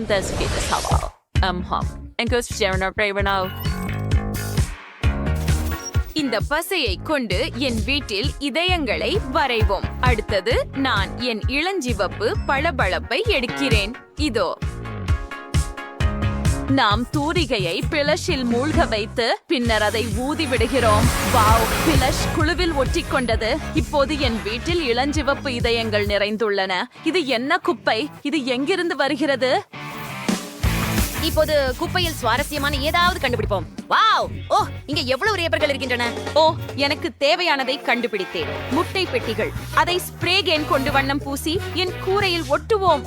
Das geht es auch. இந்த பசையை கொண்டு என் வீட்டில் இதயங்களை வரைவோம். அடுத்தது நான் என் இளஞ்சிவப்பு பளபளப்பை எடுக்கிறேன். இதோ நாம் தூரிகையை பிளஷில் மூழ்க வைத்து பின்னர் அதை ஊதி விடுகிறோம். வாவ், பிளஷ் குழுவில் ஒட்டிக்கொண்டது. இப்போது என் வீட்டில் இளஞ்சிவப்பு இதயங்கள் நிறைந்துள்ளன. இது என்ன குப்பை? இது எங்கிருந்து வருகிறது? இப்போது குப்பையில் சுவாரஸ்யமான ஏதாவது கண்டுபிடிப்போம். வாவ், ஓ, இங்க எவ்வளவு ரேப்பர்கள் இருக்கின்றன. ஓ, எனக்கு தேவையானதை கண்டுபிடித்தேன். முட்டை பெட்டிகள். அதை ஸ்ப்ரே கேன் கொண்டு வண்ணம் பூசி என் கூரையில் ஒட்டுவோம்.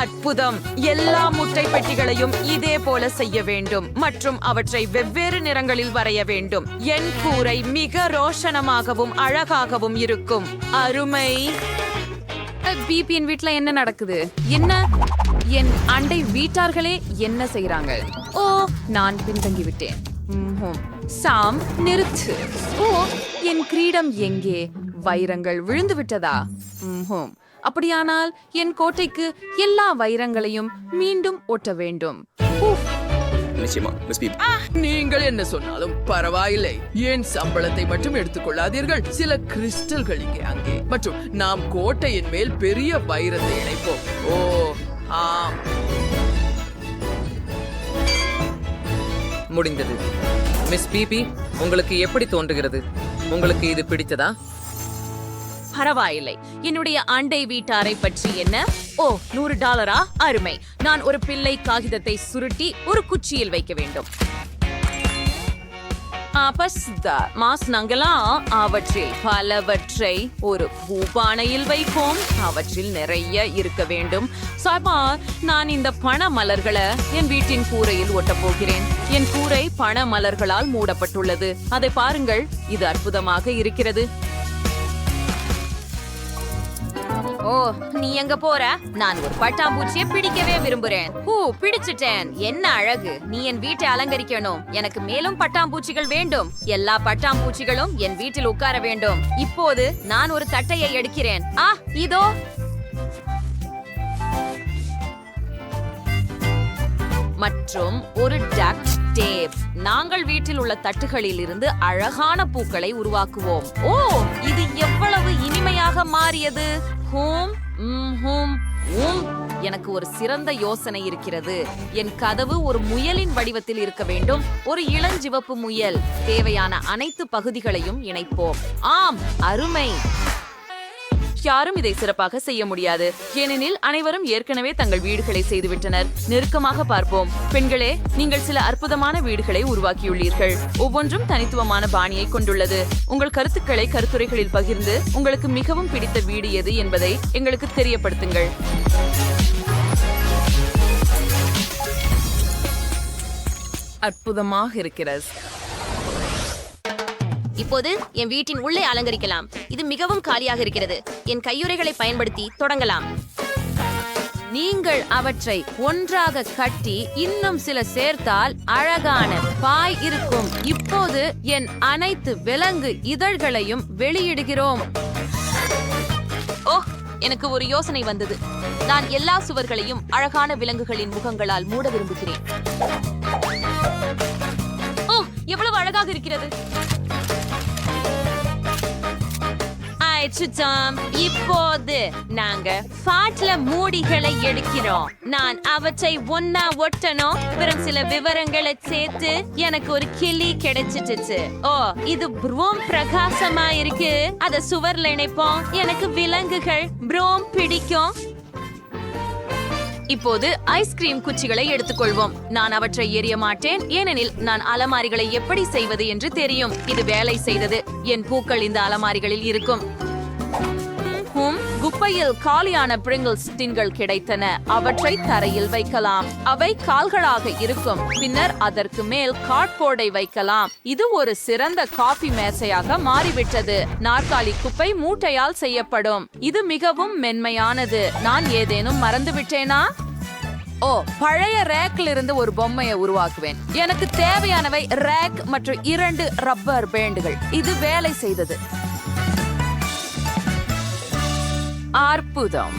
அற்புதம்! எல்லா முட்டை பெட்டிகளையும் இதே போல செய்ய வேண்டும் மற்றும் அவற்றை வெவ்வேறு நிறங்களில் வரைய வேண்டும். என் கூரை மிக ரோஷனமாகவும் அழகாகவும் இருக்கும். அருமை! பிபியின் வீட்ல என்ன நடக்குது? என்ன? என் அண்டை வீட்டார்களே என்ன செய்யறாங்க? ஓ, நான் பின்தங்கி விட்டேன். சாம், நிறுத்து. ஓ, என் கிரீடம் எங்கே? வைரங்கள் விழுந்து விட்டதா? அப்படியானால் என் கோட்டைக்கு எல்லா வைரங்களையும் மீண்டும் ஒட்ட வேண்டும். நீங்கள் என்ன சொன்னாலும் பரவாயில்லை. என் சம்பளத்தை மட்டும் எடுத்துக்கொள்ளாதீர்கள். சில கிறிஸ்டல்கள் இங்கே அங்கே மற்றும் நாம் கோட்டையின் மேல் பெரிய வைரத்தை இணைப்போம். ஓ ஆம், முடிந்தது. மிஸ் பிபி, உங்களுக்கு எப்படி தோன்றுகிறது? உங்களுக்கு இது பிடித்ததா? பரவாயில்லை. என்னுடைய அண்டை வீட்டாரை பற்றி என்ன? ஓ, $100. அருமை. நான் ஒரு பிள்ளை காகிதத்தை சுருட்டி ஒரு குச்சியில் வைக்க வேண்டும். அவற்றில் பலவற்றை ஒரு பூபானையில் வைப்போம். அவற்றில் நிறைய இருக்க வேண்டும். சாபா, நான் இந்த பண மலர்களை என் வீட்டின் கூரையில் ஒட்டப் போகிறேன். என் கூரை பண மலர்களால் மூடப்பட்டுள்ளது. அதை பாருங்கள், இது அற்புதமாக இருக்கிறது. ஓ, நீ எங்க போற? நான் ஒரு பட்டாம்பூச்சியை பிடிக்கவே விரும்புறேன். பிடிச்சிட்டேன். என்ன அழகு! நீ என் வீட்டை அலங்கரிக்கணும். எனக்கு மேலும் பட்டாம்பூச்சிகள் வேண்டும். எல்லா பட்டாம்பூச்சிகளும் என் வீட்டில் உட்கார வேண்டும். இப்போது நான் ஒரு தட்டையை எடுக்கிறேன். இதோ. மற்றும் ஒரு டக்ட் டேப். நாங்கள் வீட்டில் உள்ள தட்டுகளில் இருந்து அழகான பூக்களை உருவாக்குவோம். ஓ, இது எவ்வளவு இனிமையாக மாறியது! எனக்கு ஒரு சிறந்த யோசனை இருக்கிறது. என் கதவு ஒரு முயலின் வடிவத்தில் இருக்க வேண்டும். ஒரு இளஞ்சிவப்பு முயல். தேவையான அனைத்து பகுதிகளையும் இணைப்போம். ஆம், அருமை! யாரும் இதை சிறப்பாக செய்ய முடியாது, ஏனெனில் அனைவரும் ஏற்கனவே தங்கள் வீடுகளை செய்துவிட்டனர். நெருக்கமாக பார்ப்போம். பெண்களே, நீங்கள் சில அற்புதமான வீடுகளை உருவாக்கியுள்ளீர்கள். ஒவ்வொன்றும் தனித்துவமான பாணியை கொண்டுள்ளது. உங்கள் கருத்துக்களை கருத்துரைகளில் பகிர்ந்து உங்களுக்கு மிகவும் பிடித்த வீடு எது என்பதை எங்களுக்கு தெரியப்படுத்துங்கள். அற்புதமாக இருக்கிறது. இப்போது என் வீட்டின் உள்ளே அலங்கரிக்கலாம். இது மிகவும் காலியாக இருக்கிறது. என் கையுறைகளை பயன்படுத்தி தொடங்கலாம். நீங்கள் அவற்றை ஒன்றாக கட்டி இன்னும் சில சேர்த்தால் அழகான பாய் இருக்கும். இப்போது என் அனைத்து விலங்கு இதழ்களையும் வெளியிடுகிறோம். ஓ, எனக்கு ஒரு யோசனை வந்தது. நான் எல்லா சுவர்களையும் அழகான விலங்குகளின் முகங்களால் மூட விரும்புகிறேன். ஓ, எவ்வளவு அழகாக இருக்கிறது! இப்போது நாங்க பாட்ல மூடிகளை எடுக்கிறோம். நான் அவற்றை ஒன்னா ஒட்டணும். வெறும் சில விவரங்களை சேர்த்து எனக்கு ஒரு கிளி கிடைச்சிட்டு. ஓ, இது ப்ரோம் பிரகாசமா இருக்கு. அத சுவர்ல இணைப்போம். எனக்கு விலங்குகள் ப்ரோம் பிடிக்கும். இப்போது ஐஸ்கிரீம் குச்சிகளை எடுத்துக்கொள்வோம். நான் அவற்றை எரிய மாட்டேன், ஏனெனில் நான் அலமாரிகளை எப்படி செய்வது என்று தெரியும். இது வேலை செய்தது. என் பூக்கள் இந்த அலமாரிகளில் இருக்கும். குப்பையில் காலியான பிரிங்கிள்ஸ் டின்கள் கிடைத்தன. அவற்றை தரையில் வைக்கலாம். அவை கால்களாக இருக்கும். பின்னர் அதற்கு மேல் கார்ட்போர்டை வைக்கலாம். இது ஒரு சிறந்த காபி மேசையாக மாறிவிட்டது. நாற்காலி குப்பை மூட்டையால் செய்யப்படும். இது மிகவும் மென்மையானது. நான் ஏதேனும் மறந்துவிட்டேனா? ஓ, பழைய ரேக்ல இருந்து ஒரு பொம்மையை உருவாக்குவேன். எனக்கு தேவையானவை ரேக் மற்றும் 2 ரப்பர் பேண்டுகள். இது வேலை செய்தது. அற்புதம்.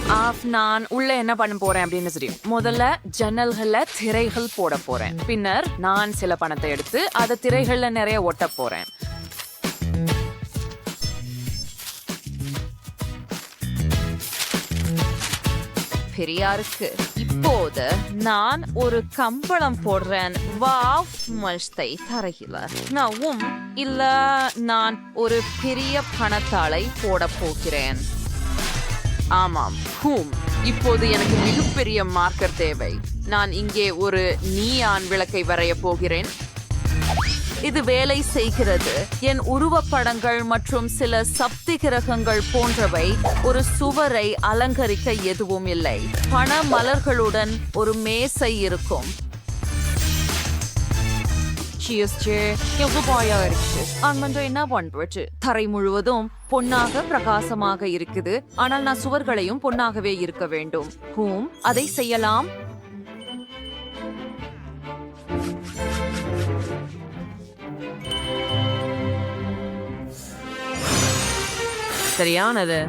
நான் உள்ள என்ன பண்ண போறேன் அப்படின்னு தெரியும். முதல்ல ஜன்னல்கள்ல திரைகள் போட போறேன். பின்னர் நான் சில பணத்தை எடுத்து அதை திரைகள்ல நிறைய ஒட்ட போறேன். பெரியாருக்கு இப்போது நான் ஒரு கம்பளம் போடுறேன். வாவ், மஸ்தை தரையில நான் இல்ல, நான் ஒரு பெரிய பணத்தாளை போட போகிறேன். ஆமாம், இப்போது எனக்கு மிகப்பெரிய மார்க்கர் தேவை. நான் இங்கே ஒரு நீயான் விளக்கை வரைய போகிறேன். இது வேலை செய்கிறது. என் உருவப்படங்கள் மற்றும் சில சக்தி கிரகங்கள் போன்றவை. ஒரு சுவரை அலங்கரிக்க எதுவும் இல்லை. பண மலர்களுடன் ஒரு மேசை இருக்கும். என்ன பண்றது? தரை முழுவதும் பொன்னாக பிரகாசமாக இருக்குது. ஆனால் நான் சுவர்களையும் பொன்னாகவே இருக்க வேண்டும். அதை செய்யலாம். சரியானது.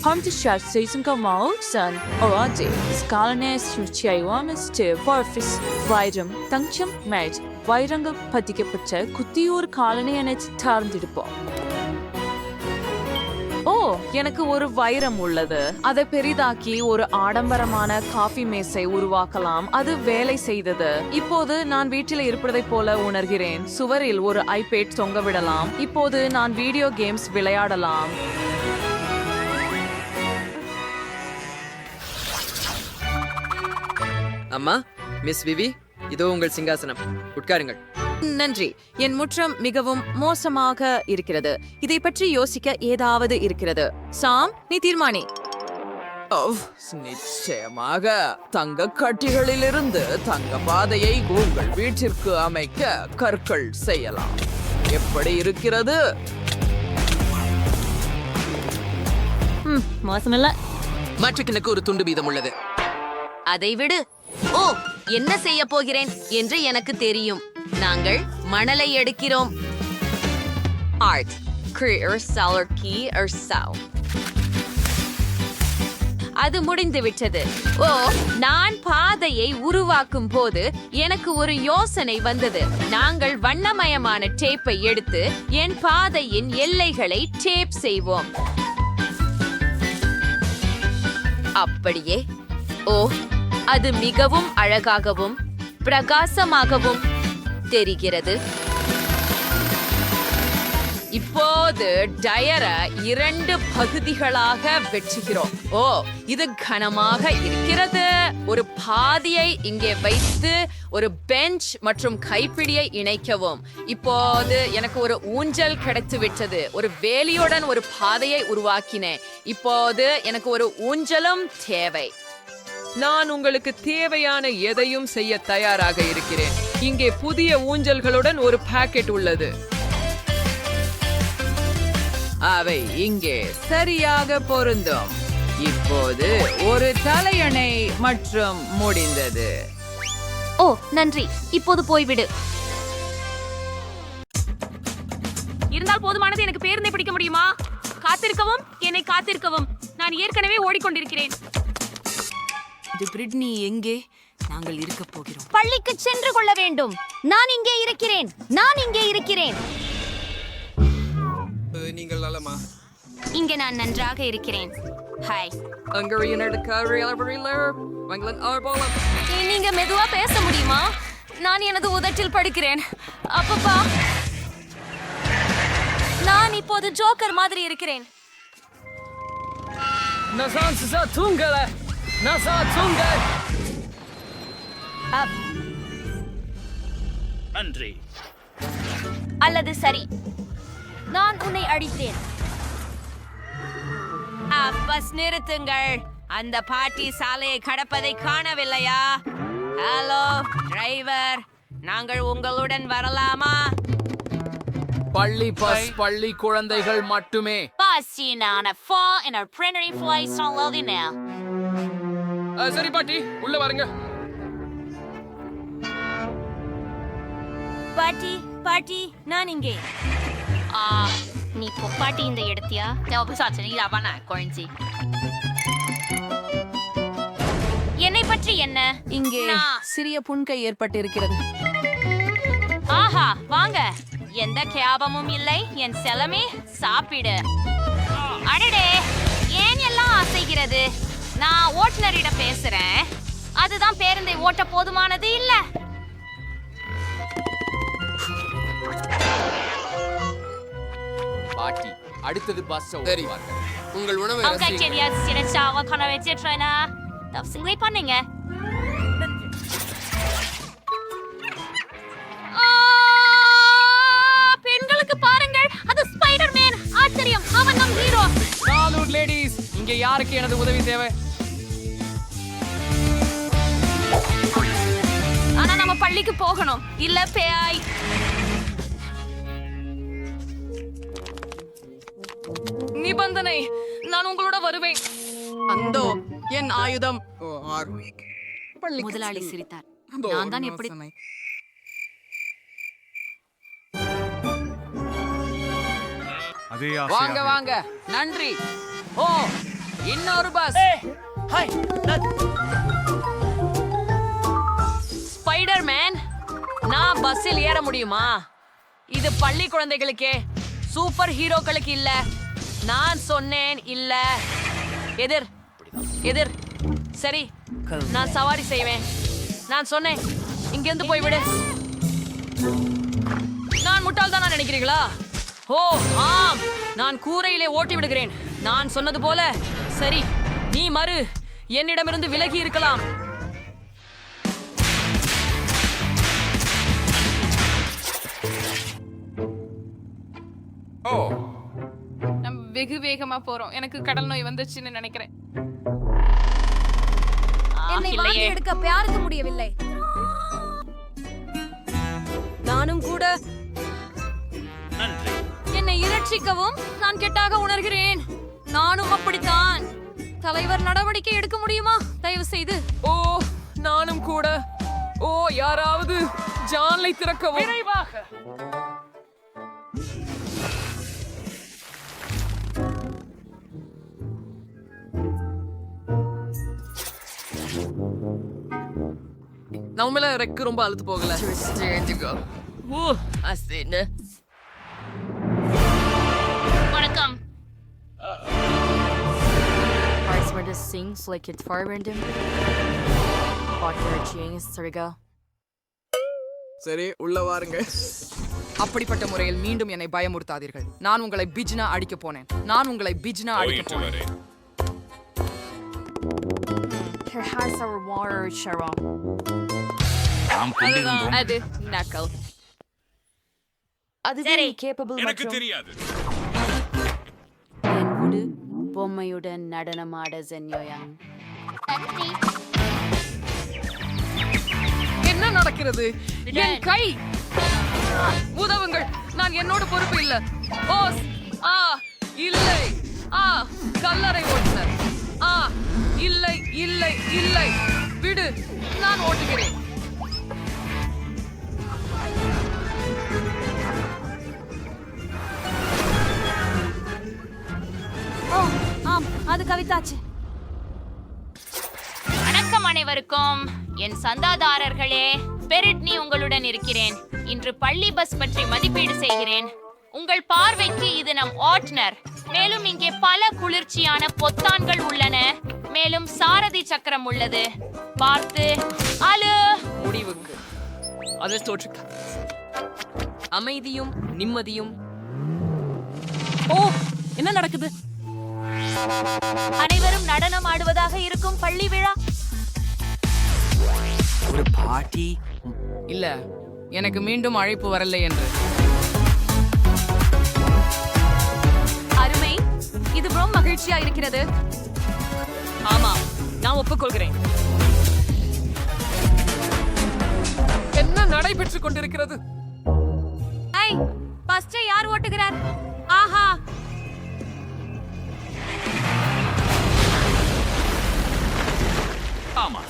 Kommt ich als Saisonkamau san orade skalnes yuchaywamis warfis வைரம் தங்கம் மேட் வைரங்கள் பதிக்கப்பட்ட குத்தியூர் காலனியனை சார்ந்திருப்போம். எனக்கு ஒரு வைரம் உள்ளது. அதை பெரிதாக்கி ஒரு ஆடம்பரமான காஃபி மேசை உருவாக்கலாம். அது வேலை செய்தது. இப்போது நான் வீட்டில் இருப்பதை போல உணர்கிறேன். சுவரில் ஒரு ஐபேட் தொங்க விடலாம். இப்போது நான் வீடியோ கேம்ஸ் விளையாடலாம். அம்மா, மிஸ் விவி, இதோ உங்கள் சிங்காசனம். உட்காருங்கள். நன்றி. என் முற்றம் மிகவும் மோசமாக இருக்கிறது. இதை பற்றி யோசிக்க ஏதாவது இருக்கிறது. சாம், நீ தீர்மானி. நிச்சயமாக தங்க கட்டிகளிலிருந்து தங்க பாதையை உங்கள் வீட்டிற்கு அமைக்க கற்கள் செய்யலாம். எப்படி இருக்கிறது? மோசமில்ல. மற்றக்கிணக்கு ஒரு துண்டு வீதம் உள்ளது. அதை விடு. என்ன செய்ய போகிறேன் என்று எனக்கு தெரியும். நாங்கள் மணலை எடுக்கிறோம். Art, career, seller, key or sell. அது முடிந்து விட்டது. நான் பாதையை உருவாக்கும் போது எனக்கு ஒரு யோசனை வந்தது. நாங்கள் வண்ணமயமான டேப்பை எடுத்து என் பாதையின் எல்லைகளை டேப் செய்வோம். அப்படியே. அது மிகவும் அழகாகவும் பிரகாசமாகவும் தெரிகிறது. இப்போது டயரை 2 பகுதிகளாக வெட்டுகிறோம். இது கனமாக இருக்கிறது. ஒரு பாதியை இங்கே வைத்து ஒரு பெஞ்ச் மற்றும் கைப்பிடியை இணைக்கவும். இப்போது எனக்கு ஒரு ஊஞ்சல் கிடைத்து விட்டது. ஒரு வேலியுடன் ஒரு பாதையை உருவாக்கினேன். இப்போது எனக்கு ஒரு ஊஞ்சலும் தேவை. நான் உங்களுக்கு தேவையான எதையும் செய்ய தயாராக இருக்கிறேன். இங்கே புதிய ஊஞ்சல்களுடன் ஒரு பாக்கெட் உள்ளது. அவை இங்கே சரியாக பொருந்தும். இப்போது ஒரு தலையணை மற்றும் முடிந்தது. நன்றி. இப்போது போய்விடு. இருந்தால் போதுமானது. எனக்கு பேருந்தை பிடிக்க முடியுமா? காத்திருக்கவும், என்னை காத்திருக்கவும். நான் ஏற்கனவே ஓடிக்கொண்டிருக்கிறேன். பிரிட்னி எங்கே? நாங்கள் இருக்க போகிறோம். பள்ளிக்கு சென்று கொள்ள வேண்டும். நான் இங்கே இருக்கிறேன். நீங்கள் நலமா? இங்கே நான் நன்றாக இருக்கிறேன். ஹாய். நீங்க மெதுவா பேச முடியுமா? நான் எனது உதட்டில் படிக்கிறேன். அப்பப்பா, நான் இப்போது ஜோக்கர் மாதிரி இருக்கிறேன். நன்றி. அல்லது சரி, நான் உன்னை அடித்தேன். பஸ் நிறுத்துங்கள். அந்த பாட்டி சாலையை கடப்பதை காணவில்லையா? ஹலோ டிரைவர், நாங்கள் உங்களுடன் வரலாமா? பள்ளி பஸ் பள்ளி குழந்தைகள் மட்டுமே. சரி பாட்டி, உள்ள வாருங்க. பாட்டி, நான் இங்கே. நீ பொப்பாட்டி இந்த எடுத்தியா என்னை பற்றி என்ன இங்கே சிறிய புண்கை ஏற்பட்டிருக்கிறது. ஆஹா வாங்க எந்த கேபமும் இல்லை என் செலமே சாப்பிடு அடடே ஏன் எல்லாம் அசைகிறது நான் ஓட்டுநரிடம் பேசுறேன் அதுதான் பேருந்தை ஓட்ட போதுமானது இல்ல பாட்டி அடுத்தது பஸ் சரி உங்கள் உணவை அவங்க செடியா சிறச்சாவ கன வச்சிட்டேனா தப்சிங்களே பண்ணீங்க பெண்களுக்கு பாருங்கள் அது ஸ்பைடர்மேன் ஆச்சரியம் அவன் நம் ஹீரோ சாலூட் லேடீஸ் இங்க யாருக்கு எனது உதவி தேவை ஆனா நம்ம பள்ளிக்கு போகணும் இல்ல பேய் நிபந்தனை, நான் உங்களோட வருவேன். அந்தோ என் ஆயுதம். முதலாளி சிரித்தார் நான் தான் எப்படி வாங்க வாங்க நன்றி ஓ இன்னொரு பஸ் ஸ்பைடர்மேன், நான் பஸ்ஸில் ஏற முடியுமா? இது பள்ளி குழந்தைகளுக்கே, சூப்பர் ஹீரோக்களுக்கு இல்ல. நான் சொன்னேன் இல்ல. எதிர் எதிர் சரி, நான் சவாரி செய்வேன். நான் சொன்னேன், இங்கிருந்து போய்விடு. நான் முட்டாள்தானா நினைக்கிறீங்களா? ஓ ஆம், நான் கூரையிலே ஓட்டி விடுகிறேன். நான் சொன்னது போல. சரி, நீ மறு என்னிடமிருந்து விலகி இருக்கலாம். நம்ம வெகு வேகமா போறோம். எனக்கு கடல் நோய் வந்துச்சுன்னு நினைக்கிறேன். என்னை வாங்கி எடுக்க யாருக்கு முடியவில்லை. நானும் கூட. நன்றி. என்னை இரட்சிக்கவும் நான் கெட்டாக உணர்கிறேன். நானும் அப்படித்தான். தலைவர் நடவடிக்கை எடுக்க முடியுமா தயவு செய்து? ஓ நானும் கூட. ஓ யாராவது ஜான்லை திறக்கவும் விரைவாக. நம்மள ரெக்கு ரொம்ப அழுத்து போகல. ஓ அசேன வணக்கம். Parts where this sings like it's far random. Popular cheers, there we go. சரி உள்ள வாருங்க. அப்படிப்பட்ட முறையில் மீண்டும் என்னை பயமுறுத்தாதீர்கள். நான் உங்களை பிஜ்னா அடிக்க போனேன். Here has our water, Sharon. அது நக்கல். அதுவே capable எனக்கு மற்றும் தெரியாது. என் உடு பொம்மையுடன் நடனமாட ஜென்யோயாங். என்ன நடக்கிறது? என் கை. உதவுங்கள், நான் என்னோட பொறுப்பு இல்ல. ஓஸ் ஆ இல்லை. ஆ கல்லறை ஓட்டுனர். ஆ இல்லை இல்லை இல்லை, விடு, நான் ஓட்டுகிறேன். ஓ ஆம், அது கவிதாச்சு. வணக்கம் அனைவருக்கும். என் சந்தாதாரர்களே, பெரிட்னி உங்களுடன் இருக்கிறேன். இன்று பள்ளி பஸ் பற்றி மதிப்பீடு செய்கிறேன். உங்கள் பார்வைக்கு இது நம் ஓட்டுநர். மேலும் இங்கே பல குளிர்ச்சியான பொத்தான்கள் உள்ளன. மேலும் சாரதி சக்கரம் உள்ளது. பார்த்து அலு. முடிவுக்கு அது தோற்று அமைதியும் நிம்மதியும். ஓ என்ன நடக்குது? அனைவரும் நடனம் ஆடுவதாக இருக்கும் பள்ளி விழா. ஒரு பாட்டி இல்ல, எனக்கு மீண்டும் அழைப்பு வரலை என்று. அருமை, இது ரொம்ப மகிழ்ச்சியா இருக்கிறது. ஆமா, நான் ஒப்புக்கொள்கிறேன். என்ன நடைபெற்றுக் கொண்டிருக்கிறது? ஐ பஸ்ஸை யார் ஓட்டுகிறார்? ஆஹா, ஆமா.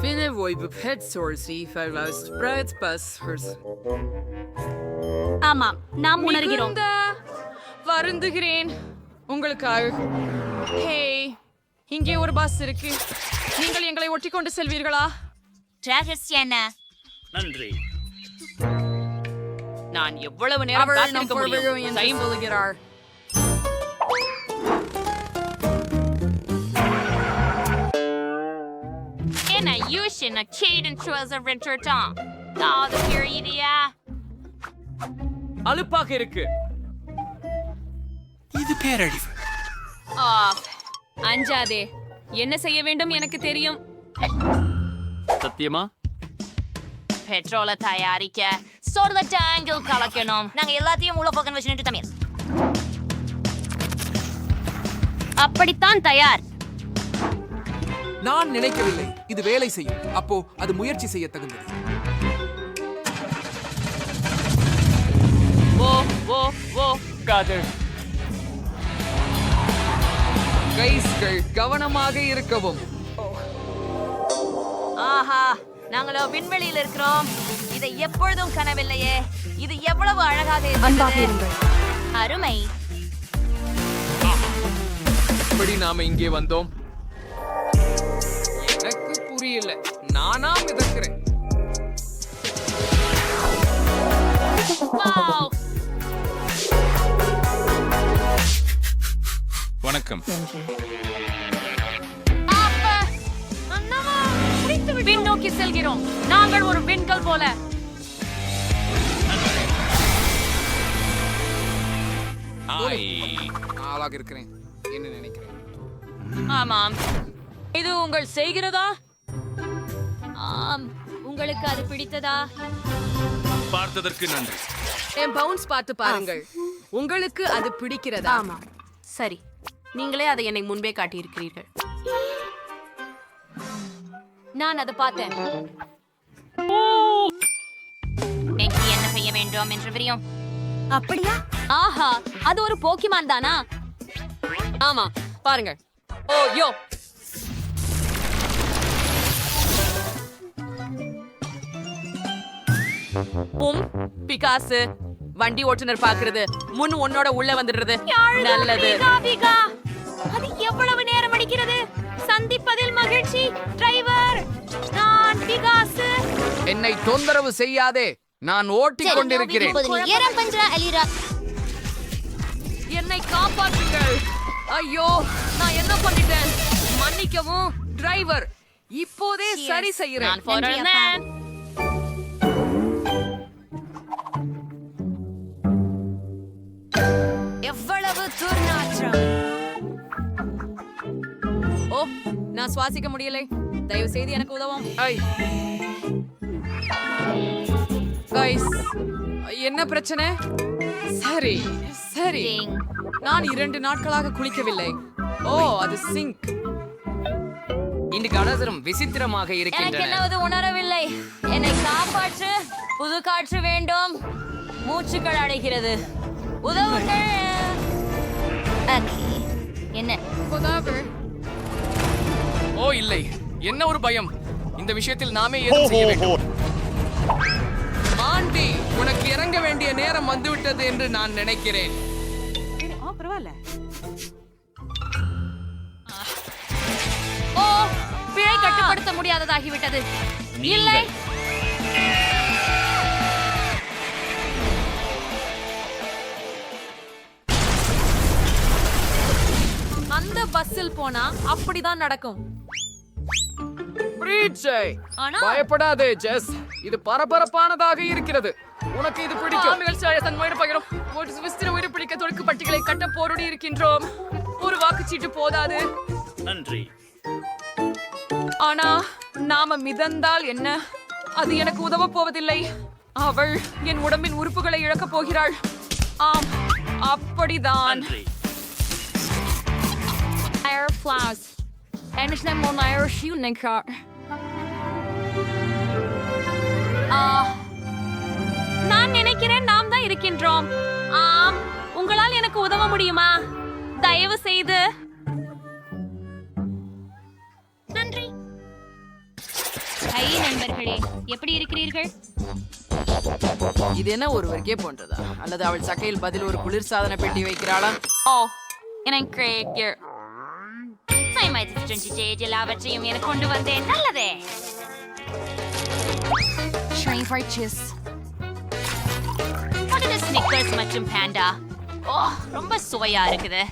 Finnen voi på pet source i förvast brödspass hos. ஆமாம், நாம் உணர்கிறோம். மிகுந்த வருந்துகிறேன் உங்களுக்காக. ஹே, இங்கே ஒரு பஸ் இருக்கு. நீங்கள் எங்களை ஒட்டி கொண்டு செல்வீர்களா? நன்றி. நான் எவ்வளவு நேரம் அவள் காத்திருக்க நம் முடியும்? பொருள் என்று டைம் சொல்கிறாள். என்ன யூஷன் கேடன் ட்ரௌசர் விட்டுட்டான். அது பெரியடியா. அலுப்பாக இருக்கு. இது பேரழிவு. அஞ்சாதே, என்ன செய்ய வேண்டும் எனக்கு தெரியும். சத்தியமா? பெட்ரோலை தயாரிக்க சொல்ல டேங்கில் கலக்கணும். நாங்க எல்லாத்தையும் உள்ள பக்கம் வச்சுட்டு தமிழ். அப்படித்தான் தயார். நான் நினைக்கவில்லை இது வேலை செய்யும். அப்போ அது முயற்சி செய்ய தகுந்தது. ஓ ஓ ஓ காதல். கைஸ்கள் கவனமாக இருக்கவும். ஆஹா, நாங்களோ விண்வெளியில் இருக்கிறோம். இதை எப்பொழுதும் கனவில்லையே. இது எவ்வளவு அழகாக அன்பாக இருக்கிறது. இருங்கள். அருமை. எப்படி நாம இங்கே வந்தோம்? எனக்கு புரியல. நானா மிதக்கிறேன். வாவ். வணக்கம். அப்பா, அண்ணா, விண்ணோக்கி செல்கிறோம். நாங்கள் ஒரு விண்கல் போல. ஆளாக இருக்கிறேன். என்ன நினைக்கிறேன்? ஆமாம். இது உங்கள் செய்கிறதா? ஆம். உங்களுக்கு அது பிடித்ததா? பார்த்ததற்கு நன்றி. என் பவுன்ஸ் பார்த்து பாருங்கள். உங்களுக்கு அது பிடிக்கிறதா? ஆமாம், சரி. நீங்களே அதை என்னை முன்பே காட்டியிருக்கிறீர்கள். நான் அதை பார்த்தேன். எனக்கு என்ன செய்ய வேண்டும் என்று தெரியும். அப்படியா? ஆஹா, அது ஒரு போக்கிமான் தானா? ஆமா, பாருங்க. ஓ யோ, பிகாசு வண்டி ஓட்டுநர் பாக்குறது முன் உன்னோட உள்ள வந்துடுறது நல்லது. அது எவ்வளவு நேரம் அடிக்கிறது? சந்திப்பதில் மகிழ்ச்சி டிரைவர். நான் பிகாசு. என்னை தொந்தரவு செய்யாதே. நான் ஓட்டிக் கொண்டிருக்கிறேன். என்னை காப்பாற்றுங்கள். ஐயோ, நான் என்ன பண்ணிட்டேன்? மன்னிக்கவும் டிரைவர். இப்போதே சரி செய்கிறேன். நான் போறேன். எவ்வளவு துர்நாற்றம். ஓ, நான் சுவாசிக்க முடியலை. தயவு செய்து எனக்கு உதவும். கைஸ், என்ன பிரச்சனை? சரி சரி, நான் 2 நாட்களாக குளிக்கவில்லை. ஓ, அது சிங்க். இந்த கலசரம் விசித்திரமாக எனக்கு இருக்கின்றன. என்னவது உணரவில்லை. என்னை காப்பாற்று. புது காற்று வேண்டும். மூச்சுக்கள் அடைகிறது. உதவுங்கள். என்ன? ஓ இல்லை, என்ன ஒரு பயம். இந்த விஷயத்தில் நாமே ஏதும் செய்ய வேண்டும். ஆண்டி, உனக்கு இறங்க வேண்டிய நேரம் வந்துவிட்டது என்று நான் நினைக்கிறேன். ஓ, பிழை கட்டுப்படுத்த முடியாததாகிவிட்டது. இல்லை. அந்த பஸ்ஸில் போனா அப்படிதான் நடக்கும். ஆனா பயப்படாதே ஜெஸ், இது பரபரப்பானதாக இருக்கிறது. உனக்கு இது பிடிக்கும். பிடிக்க தொடுக்கு பட்டிகளை கட்ட போராடி இருக்கின்றோம். ஒரு வாக்குச்சீட்டு போதாது. நன்றி. ஆனா நாம மிதந்தால் என்ன? அது எனக்கு உதவ போவதில்லை. அவள் என் உடம்பின் உறுப்புகளை இழக்கப் போகிறாள். ஆம், அப்படிதான். நன்றி. நான் நினைக்கிறேன் நாம் தான் இருக்கின்றோம். ஆம், உங்களால் எனக்கு உதவ முடியுமா? தயவு செய்து. நன்றி. ஹை நண்பர்களே, எப்படி இருக்கிறீர்கள்? இது என்ன ஒருவருக்கே போன்றதா அல்லது அவள் சக்கையில் பதில் ஒரு குளிர்சாதன பெட்டி வைக்கிறாளா? எல்லாவற்றையும் எனக்கு கொண்டு வந்தேன். நல்லதே. ஸ்னிக்கர்ஸ் மற்றும் பேண்டா. ஓ, ரொம்ப சுவையா இருக்குது.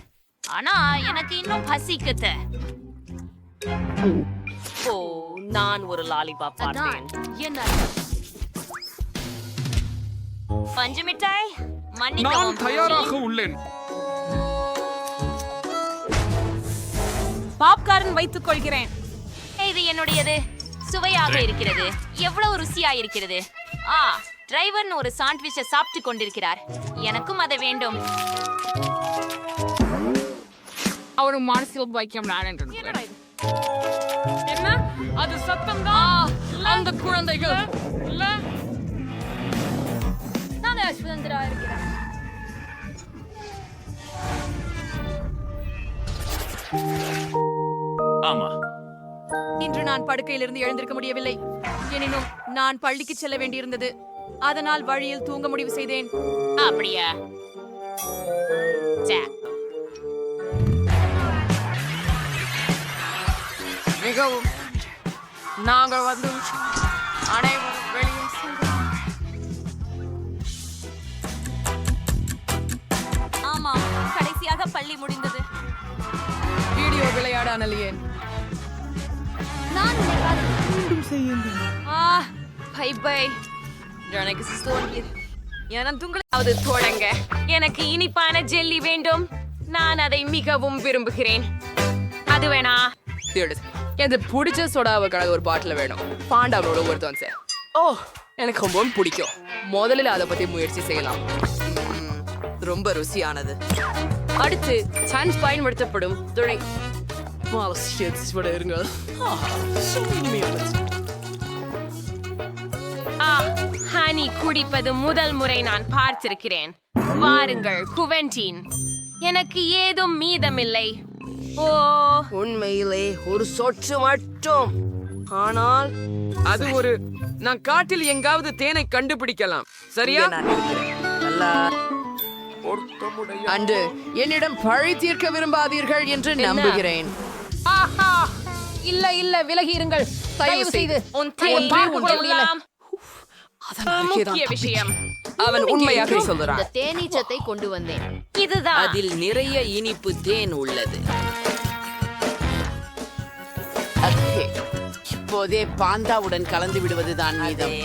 ஆனா எனக்கு இன்னும் பசிக்குது. ஓ, நான் ஒரு லாலிபாப் பார்த்தேன். என்ன பஞ்சு மிட்டாய்? மன்னிக்கவும். உள்ளேன். பாப்கார்ன் வைத்துக் கொள்கிறேன். இது என்னுடையது. சுவையாக இருக்கிறது. எவ்வளவு ருசியா இருக்கிறது. டிரைவர் ஒரு சாண்ட்விச்சை சாப்பிட்டு கொண்டிருக்கிறார். எனக்கும் அதை வேண்டும். அவரு மனசில் வைக்கும் நான் என்று என்ன அது சத்தம் தான். அந்த குழந்தைகள் நான் சுதந்திரா இருக்கிறேன். ஆமா, இன்று நான் படுக்கையிலிருந்து எழுந்திருக்க முடியவில்லை. எனினும் நான் பள்ளிக்கு செல்ல வேண்டியிருந்தது. அதனால் வழியில் தூங்க முடிவு செய்தேன். அப்படியா? மிகவும். நாங்கள் வந்து அனைவரும் வெளியே சென்றோம். ஆமா, கடைசியாக பள்ளி முடிந்தது. வீடியோ விளையாட அனலியேன். By by. எனக்கு எனது தொடங்க. எனக்கு இனிப்பான ஜெல்லி வேண்டும். நான் அதை மிகவும் விரும்புகிறேன். அது வேணா? எனக்கு பிடிச்ச சோடாவை கடை ஒரு பாட்டில் வேணும். பாண்டாவோட ஒருத்தன் சார். ஓ, எனக்கு ரொம்பவும் பிடிக்கும். முதலில் அதை பத்தி முயற்சி செய்யலாம். ரொம்ப ருசியானது. அடுத்து சான்ஸ் பயன்படுத்தப்படும் துணை. இருங்க. ஹனி குடிப்பது முதல் முறை நான் பார்த்திருக்கிறேன். வாருங்கள் குவென்டின். எனக்கு ஏதும் மீதமில்லை. ஓ, உண்மையிலே ஒரு சொட்டு மட்டும். ஆனால் அது ஒரு நான் காட்டில் எங்காவது தேனை கண்டுபிடிக்கலாம். சரியா? அன்று என்னிடம் பழி தீர்க்க விரும்பாதீர்கள் என்று நம்புகிறேன். ஆஹா, இல்ல இல்ல, விலகி இருங்கள் தயவு செய்து. முக்கிய விஷயம். அவன் உண்மையாக சொல்கிறான். தேனீச்சத்தை கொண்டு வந்தேன். இதுதான். அதில் நிறைய இனிப்பு தேன் உள்ளது. இப்போதே பாந்தாவுடன் கலந்து விடுவதுதான் மீதம்.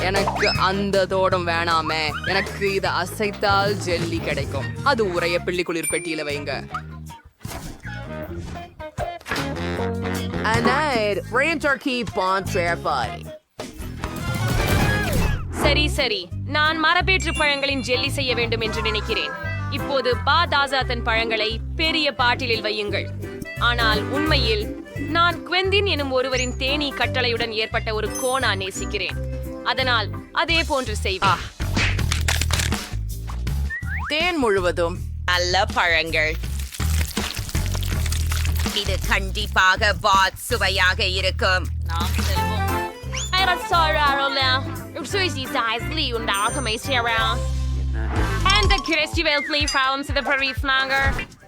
எனக்கு அந்த தோடம் வேணாமே. எனக்கு இதை அசைத்தால் ஜெல்லி கிடைக்கும். அது உரைய பிள்ளை குளிர் பெட்டியில வைங்க. சரி சரி, நான் மரபேற்று பழங்களின் ஜெல்லி செய்ய வேண்டும் என்று நினைக்கிறேன். இப்போது பாதாசாத்தன் பழங்களை பெரிய பாட்டிலில் வையுங்கள். ஆனால் உண்மையில் நான் குவெந்தின் எனும் ஒருவரின் தேனீ கட்டளையுடன் ஏற்பட்ட ஒரு கோணா நேசிக்கிறேன். அதனால் அதே போன்று செய்வேன். தேன் முழுவதும் நல்ல பழங்கள். இது கண்டிப்பாக பாத் சுவையாக இருக்கும்.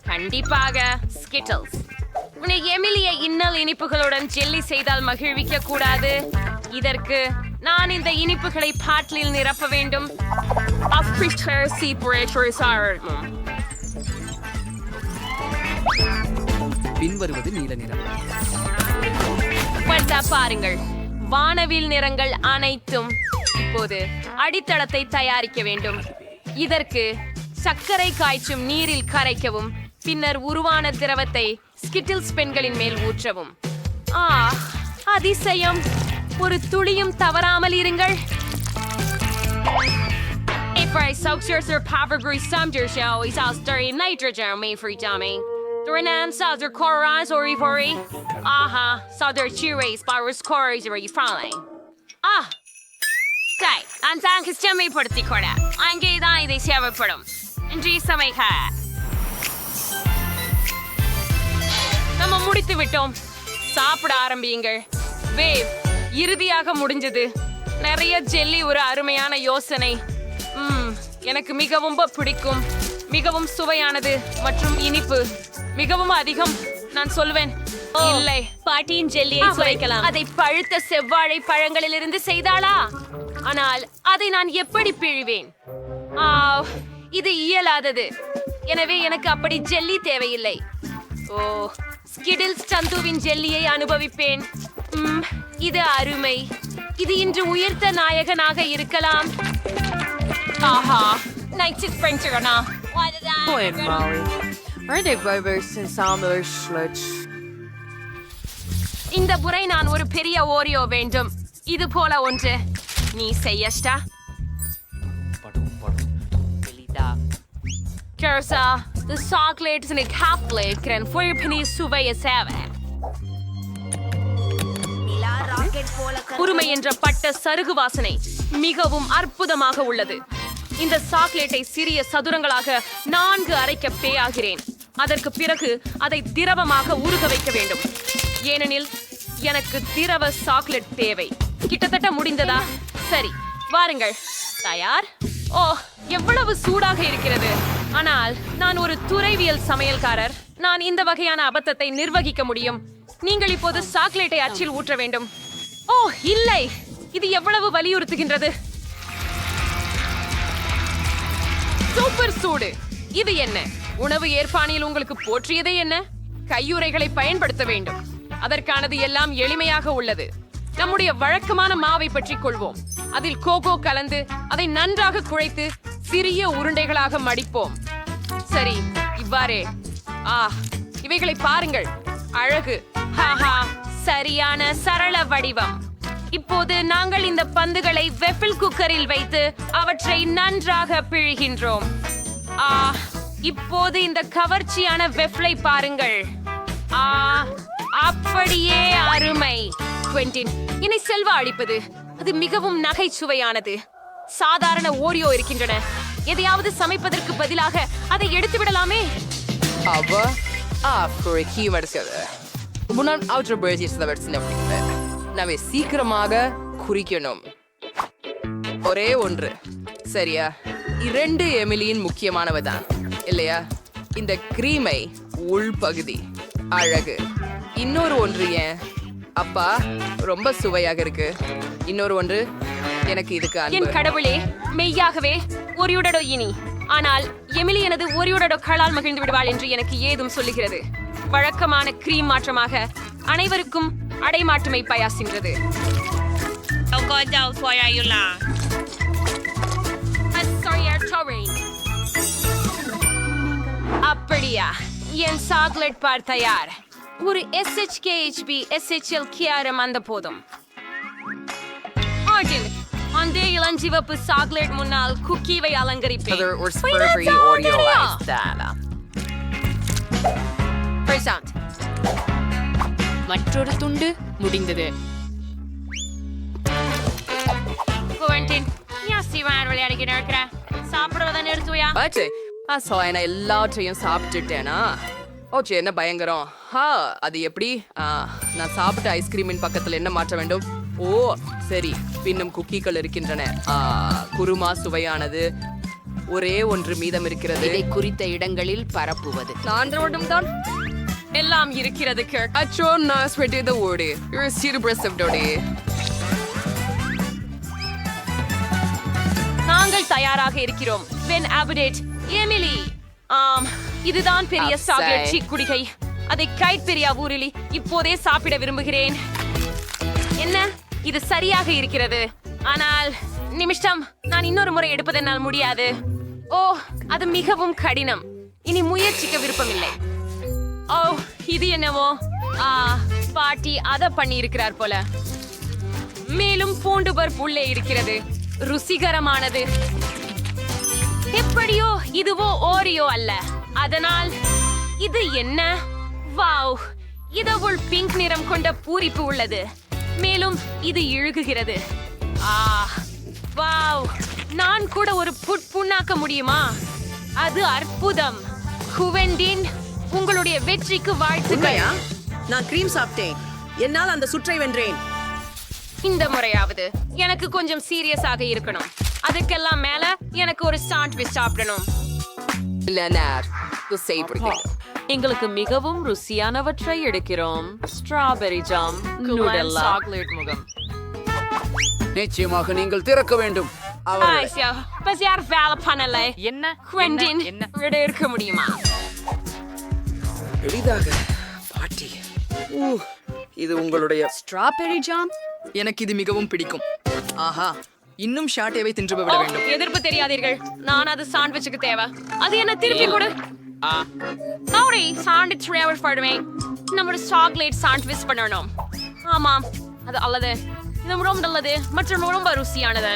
கண்டிப்பாக ஸ்கிட்டல்ஸ். உன்னை எமிலிய இன்னல் இனிப்புகளுடன் ஜெல்லி செய்தால் மகிழ்விக்க கூடாது. இதற்கு நான் இந்த இனிப்புகளை பாட்டிலில் நிரப்ப வேண்டும். பின்வருவது நீல நிறம். பாருங்கள், வானவில் நிறங்கள் அனைத்தும். இப்போது அடித்தளத்தை தயாரிக்க வேண்டும். இதற்கு சர்க்கரை காய்ச்சும் நீரில் கரைக்கவும், பின்னர் உருவான திரவத்தை ஸ்கிட்டில்ஸ் பெண்களின் மேல் ஊற்றவும். அதிசயம்! ஒரு துளியும் தவறாமல் இருங்கள். செம்மைப்படுத்திக் அங்கேதான் இதை சேவைப்படும். இன்றைய சமைக்க நம்ம முடித்து விட்டோம். சாப்பிட ஆரம்பியுங்கள். வேவ், இறுதியாக முடிஞ்சது. நிறைய ஜெல்லி ஒரு அருமையான யோசனை. எனக்கு மிகவும் பிடிக்கும். மிகவும் சுவையானது மற்றும் இனிப்பு மிகவும் அதிகம். நான் சொல்வேன் இல்லை. பாட்டியின் ஜெல்லியை சுவைக்கலாம். அதை பழுத்த செவ்வாழை பழங்களிலிருந்து செய்தாளா? ஆனால் அதை நான் எப்படி பிழிவேன்? இது இயலாதது. எனவே எனக்கு அப்படி ஜெல்லி தேவையில்லை. ஓ, ஸ்கிடில்ஸ் சந்துவின் ஜெல்லியை அனுபவிப்பேன். இது அருமை. இது இன்று உயர்த்த நாயகனாக இருக்கலாம். ஆஹா, நைட்ஸ் பிரெஞ்சுகனா. இந்த முறை நான் ஒரு பெரிய ஓரியோ வேண்டும். இது போல ஒன்று நீ செய்யஸ்டா. Kersa, the chocolates in a cupcake can for penny சுவைய சேவை. உரிமை என்ற பட்ட சருகு வாசனை மிகவும் அற்புதமாக உள்ளது. இந்த சாக்லேட்டை சிறிய சதுரங்களாக 4 அரைக்க பேயாகிறேன். அதற்கு பிறகு அதை திரவமாக உருக வைக்க வேண்டும். ஏனெனில் எனக்கு திரவ சாக்லேட் தேவை. கிட்டத்தட்ட முடிந்ததா? சரி, வாருங்கள். தயார்? ஓ, எவ்வளவு சூடாக இருக்கிறது. ஆனால் நான் ஒரு துறைவியல் சமையல்காரர். நான் இந்த வகையான அபத்தத்தை நிர்வகிக்க முடியும். நீங்கள் இப்போது சாக்லேட்டை அச்சில் ஊற்ற வேண்டும். ஓ இல்லை, இது எவ்வளவு வலியுறுத்துகின்றது. சூப்பர் சூடு. இது என்ன? உணவு ஏற்பாணியில் உங்களுக்கு போற்றியதே என்ன? கையுறைகளை பயன்படுத்த வேண்டும். அதற்கானது எல்லாம் எளிமையாக உள்ளது. நம்முடைய வழக்கமான மாவை பற்றி கொள்வோம். அதில் கோகோ கலந்து அதை நன்றாக குழைத்து சிறிய உருண்டைகளாக மடிப்போம். சரி, இவ்வாறே. இவைகளை பாருங்கள், அழகு. ஹாஹா, சரியான சரள வடிவம். இப்போது நாங்கள் இந்த பந்துகளை வெஃபில் குக்கரில் வைத்து அவற்றை நன்றாக பிழிகின்றோம். இப்போது இந்த கவர்ச்சியான வெஃப்லை பாருங்கள். அப்படியே அருமை. குவென்டின், என்னை செல்வா அளிப்பது. அது மிகவும் நகைச்சுவையானது. சாதாரண ஓரியோ இருக்கின்றன. எதையாவது சமைப்பதற்கு பதிலாக அதை எடுத்து விடலாமே. நாமே சீக்கிரமாக குறிக்கணும். ஒரே ஒன்று சரியா? 2 எமிலியின் முக்கியமானவதான் இல்லையா? இந்த கிரீமை உள்பகுதி அழகு. இன்னொரு ஒன்று ஏன் அப்பா ரொம்ப சுவையாக இருக்கு. இன்னொரு ஒன்று எனக்கு இதுக்கு என் கடவுளே, மெய்யாகவே ஒரியுடடோ இனி. ஆனால் எமிலி எனது ஒரியுடடோ களால் மகிழ்ந்து விடுவாள் என்று எனக்கு ஏதும் சொல்லுகிறது. வழக்கமான கிரீம் மாற்றமாக அனைவருக்கும் அடைமாற்றுமை பயாசின்றது. அப்படியா? என் சாக்லேட் பார் தயார். ஒரு SHKHB SHL கியாரம் அந்த போதும். அந்த இளஞ்சிவப்பு சாக்லேட் முன்னால் குக்கீவை அலங்கரிப்பேன். மற்றொரு துண்டு முடிந்தது. சாப்பிடுவதை நிறுத்துவியா? எல்லாத்தையும் சாப்பிட்டுட்டேனா? ஓகே, என்ன பயங்கரம். அது எப்படி? நான் சாப்பிட்ட ஐஸ்கிரீமின் பக்கத்துல என்ன மாற்ற வேண்டும்? ஓ சரி, பின்னும் குக்கீகள் இருக்கின்றன. குருமா சுவையானது. ஒரே ஒன்று மீதம் இருக்கிறது. இதை குறித்த இடங்களில் பரப்புவது. நான் தான் எல்லாம் இருக்கிறது. அச்சோ, நான் ஸ்வெட்டேத ஓடி. நாங்கள் தயாராக இருக்கிறோம். When update Emily. இதுதான் பெரிய சாக்லேட் சீக் குடிகை. அதை கைட் பெரியா ஊரில் இப்போதே சாப்பிட விரும்புகிறேன். என்ன, இது சரியாக இருக்கிறது. ஆனால் நிமிஷம், நான் இன்னொரு முறை எடுப்பதென்னால் முடியாது. ஓ, அது மிகவும் கடினம். இனி முயற்சிக்க விருப்பமில்லை. ஓ, இது என்னவோ? பாட்டி அதை பண்ணி இருக்கிறார் போல. மேலும் பூண்டு பருப்பு உள்ளே இருக்கிறது. ருசிகரமானது. எப்படியோ இதுவோ ஓரியோ அல்ல. அதனால் இது என்ன? வாவ், இதவுள் பிங்க் நிறம் கொண்ட பூரிப்பு உள்ளது. மேலும் இது இழுகுகிறது. வாவ், நான் கூட ஒரு புண்ணாக்க முடியுமா? அது அற்புதம். குவென்டின், உங்களுடைய வெற்றிக்கு வாழ்த்துக்கள். நான் கிரீம் சாப்பிட்டேன். என்னால் அந்த சுற்றை வென்றேன். இந்த முறையாவது எனக்கு கொஞ்சம் சீரியஸாக இருக்கணும். அதுக்கெல்லாம் மேல எனக்கு ஒரு சாண்ட்விச் சாப்பிடணும். லெனார் செய் பிடிக்கும். எங்களுக்கு மிகவும் ருசியானவற்றை எடுக்கிறோம். ஸ்ட்ராபெரி ஜாம், நூடெல்லா, சாக்லேட் முகம். நிச்சயமாக நீங்கள் திறக்க வேண்டும். ஆயிஷா, பஸ் யார் வேலை பண்ணல? என்ன குவென்டின், விட இருக்க முடியுமா? எளிதாக பாட்டி. இது உங்களுடைய strawberry jam? எனக்கு இது மிகவும் பிடிக்கும். ஆஹா, இன்னும் ஷாட்டேவை தின்று விட வேண்டும். எதிர்ப்பு தெரியாதீர்கள். நான் அது சாண்ட்விச்சுக்கு தேவை. அது என்ன திருப்பி கொடு. சாரி, சாண்ட்விச் ஃப்ளேவர் பண்ணுவேன். நம்ம சாக்லேட் சாண்ட்விச் பண்ணணும். ஆமாம், அது அல்லது இது ரொம்ப நல்லது மற்றும் ரொம்ப ருசியானது.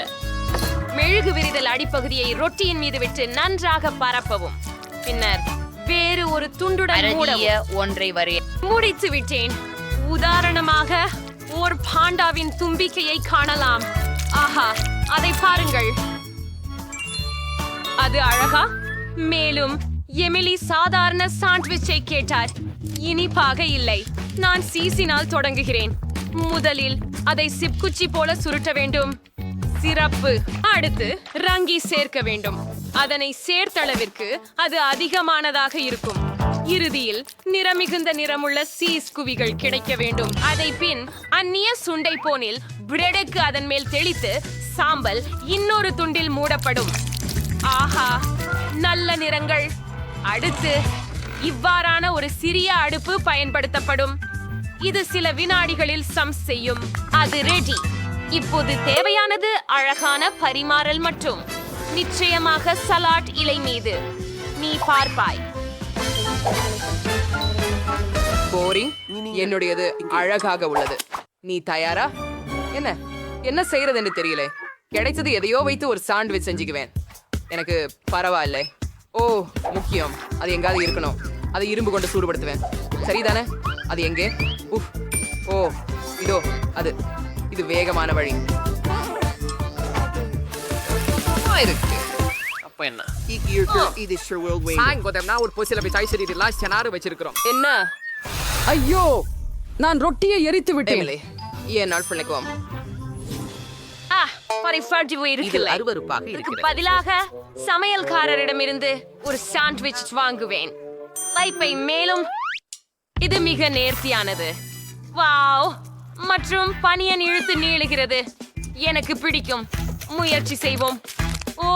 மெழுகு விரிதல் அடிப்பகுதியை ரொட்டியின் மீது விட்டு நன்றாக பரப்பவும். பின்னர் வேறு ஒரு துண்டுடன் ஒன்றை வரைய முடித்து விட்டேன். உதாரணமாக ஒரு பாண்டாவின் தும்பிக்கையை காணலாம். ஆஹா, அதை பாருங்கள். அது அழகா? மேலும் எமிலி சாதாரண சாண்ட்விச்சை கேட்டார். இனிப்பாக இல்லை. நான் சீசினால் தொடங்குகிறேன். முதலில் அதை சிப்குச்சி போல சுருட்ட வேண்டும். சிறப்பு. அடுத்து ரங்கி சேர்க்க வேண்டும். அதனை சேர்த்தளவிற்கு அது அதிகமானதாக இருக்கும். இறுதியில் நிறமிகுந்த நிறமுள்ள சீஸ் குவிகள் கிடைக்க வேண்டும். அதை பின் அந்நிய சுண்டை போனில் பிரெடுக்கு அதன் மேல் தெளித்து சாம்பல் இன்னொரு துண்டில் மூடப்படும். ஆஹா, நல்ல நிறங்கள். அடுத்து இவ்வாறான ஒரு சிறிய அடுப்பு பயன்படுத்தப்படும். இது சில வினாடிகளில் சம்ஸ் செய்யும். அது ரெடி. இப்போது தேவையானது அழகான பரிமாறல் மற்றும் நிச்சயமாக சலாட் இலை மீது. நீ பார்ப்பாய். போரிங், என்னுடையது அழகாக உள்ளது. நீ தயாரா? என்ன என்ன செய்யறது என்று தெரியல. கிடைச்சது எதையோ வைத்து ஒரு சாண்ட்விச் செஞ்சுக்குவேன். எனக்கு பரவாயில்லை. ஓ, முக்கியம், அது எங்காவது இருக்கணும். அதை இரும்பு கொண்டு சூடுபடுத்துவேன். சரிதானே? அது எங்கே? உஃப். ஓ, இதோ அது. இது வேகமான வழி. அப்ப என்ன வச்சிருக்கிறோம். என்ன? ஐயோ, நான் ரொட்டியை எரித்து விட்டேன். எமிலி, ஏன் நாள் பண்ணிக்குவோம். இருக்குல்ல. இதுக்கு பதிலாக சமையல்காரரிடமிருந்து ஒரு சாண்ட்விச் வாங்குவேன். லைப்பை மேலும் இது மிக நேர்த்தியானது. வாவ், மற்றும் பனியன் இழுத்து நீளுகிறது. எனக்கு பிடிக்கும். முயற்சி செய்வோம். ஓ,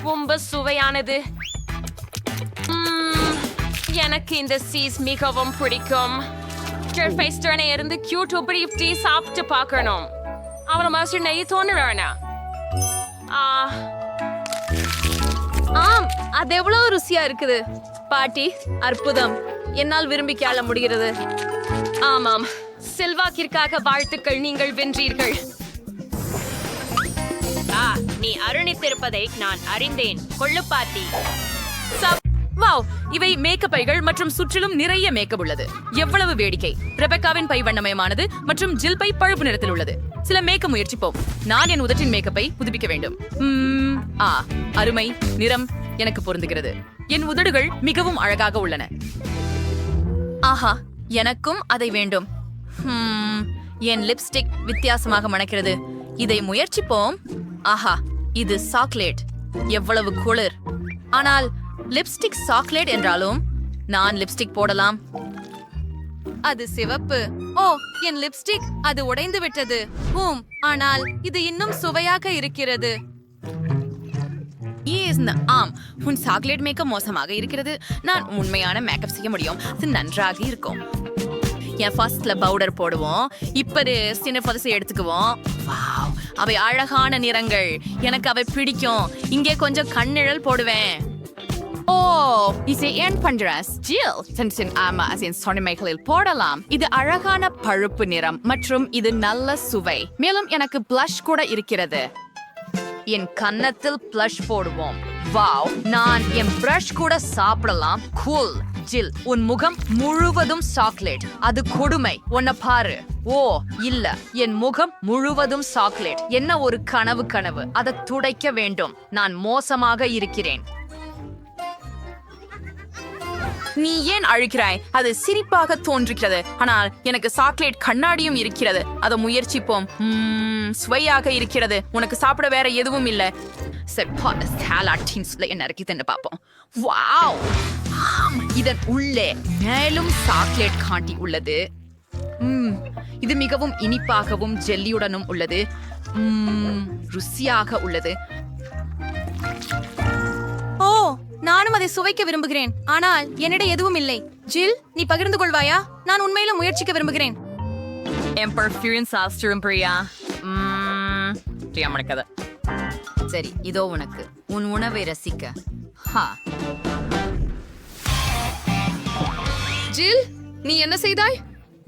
ரொம்ப சுவையானது. எனக்கு இந்த சீஸ் மிகவும் பிடிக்கும். இருந்து கியூட் இப்படி சாப்பிட்டு பார்க்கணும். அவரை மாதிரி நெய் தோணுறா? ஆம், அது எவ்வளவு ருசியா இருக்குது பாட்டி. அற்புதம். என்னால் விரும்பி கேள முடிகிறது. ஆமாம், செல்வாக்கிற்காக வாழ்த்துக்கள். நீங்கள் வென்றீர்கள். நீ அருணித்திருப்பதை நான் அறிந்தேன். கொள்ளுப்பாத்தி. வாவ், இவை மேக்கப் பைகள் மற்றும் சுற்றிலும் நிறைய மேக்கப் உள்ளது. எவ்வளவு வேடிக்கை. ரெபெக்காவின் பை வண்ணமயமானது மற்றும் ஜில் பை பழுப்பு நிறத்தில் உள்ளது. சில மேக்கப் முயற்சிப்போம். நான் என் உதட்டின் மேக்கப்பை புதுப்பிக்க வேண்டும். அருமை. நிறம் எனக்கு பொருந்துகிறது. என் உதடுகள் மிகவும் அழகாக உள்ளன. ஆஹா, எனக்கும் அதை வேண்டும். என் லிப்ஸ்டிக் வித்தியாசமாக மணக்கிறது. இதை முயற்சிப்போம். ஆஹா, இது சாக்லேட். எவ்வளவு குளிர். ஆனால் லிப்ஸ்டிக் சாக்லேட் என்றாலும் நான் லிப்ஸ்டிக் போடலாம். அது சிவப்பு. ஓ, என் லிப்ஸ்டிக் அது உடைந்து விட்டது. ஆனால் இது இன்னும் சுவையாக இருக்கிறது. ஆம், உன் சாக்லேட் மேக்கப் மோசமாக இருக்கிறது. நான் உண்மையான மேக்கப் செய்ய முடியும். அது நன்றாக இருக்கும். என் ஃபர்ஸ்ட்ல பவுடர் போடுவோம். இப்பது சின்ன பதசை எடுத்துக்குவோம். வாவ், அவை அழகான நிறங்கள். எனக்கு அவை பிடிக்கும். இங்கே கொஞ்சம் கண்ணிழல் போடுவேன். ஓ, இதை ஏன் பண்றாஸ்? ஜில் டென்ஷன் ஆமா அதன் சொன்னமைகளில் போடலாம். இது அழகான பழுப்பு நிறம் மற்றும் இது நல்ல சுவை. மேலும் எனக்கு ப்ளஷ் கூட இருக்கிறது. என் கன்னத்தில் ப்ளஷ் போடுவோம். வாவ், நான் என் பிரஷ் கூட சாப்பிடலாம். கூல். ஜில், உன் முகம் முழுவதும் சாக்லேட். அது கொடுமை. உன்னை பாரு. ஓ இல்ல, என் முகம் முழுவதும் சாக்லேட். என்ன ஒரு கனவு. அதை துடைக்க வேண்டும். நான் மோசமாக இருக்கிறேன். நீ ஏன் அழுகிறாய்? அது சிரிப்பாக தோன்றுகிறது, ஆனால் எனக்கு சாக்லேட் கண்ணாடியும் இருக்கிறது. அதை முயற்சிப்போம். சுவையாக இருக்கிறது. உனக்கு சாப்பிட வேற எதுவும் இல்லை. என்ன இருக்குதுன்னு பார்ப்போம். வாவ், இதன் உள்ளே மேலும் சாக்லேட் காண்டி உள்ளது. இது மிகவும் இனிப்பாகவும் ஜெல்லியுடனும் உள்ளது. ருசியாக உள்ளது. ஓ, நானும் அதை சுவைக்க விரும்புகிறேன், ஆனால் என்னிடம் எதுவும் இல்லை. ஜில், நீ பகிர்ந்து கொள்வாயா? நான் உண்மையில முயற்சிக்க விரும்புகிறேன். என் பர்ஃபியூம் சாஸ்திரம் பிரியா. கதை. சரி, இதோ உனக்கு உன் உணவை ரசிக்க. ஜில், நீ என்ன செய்தாய்?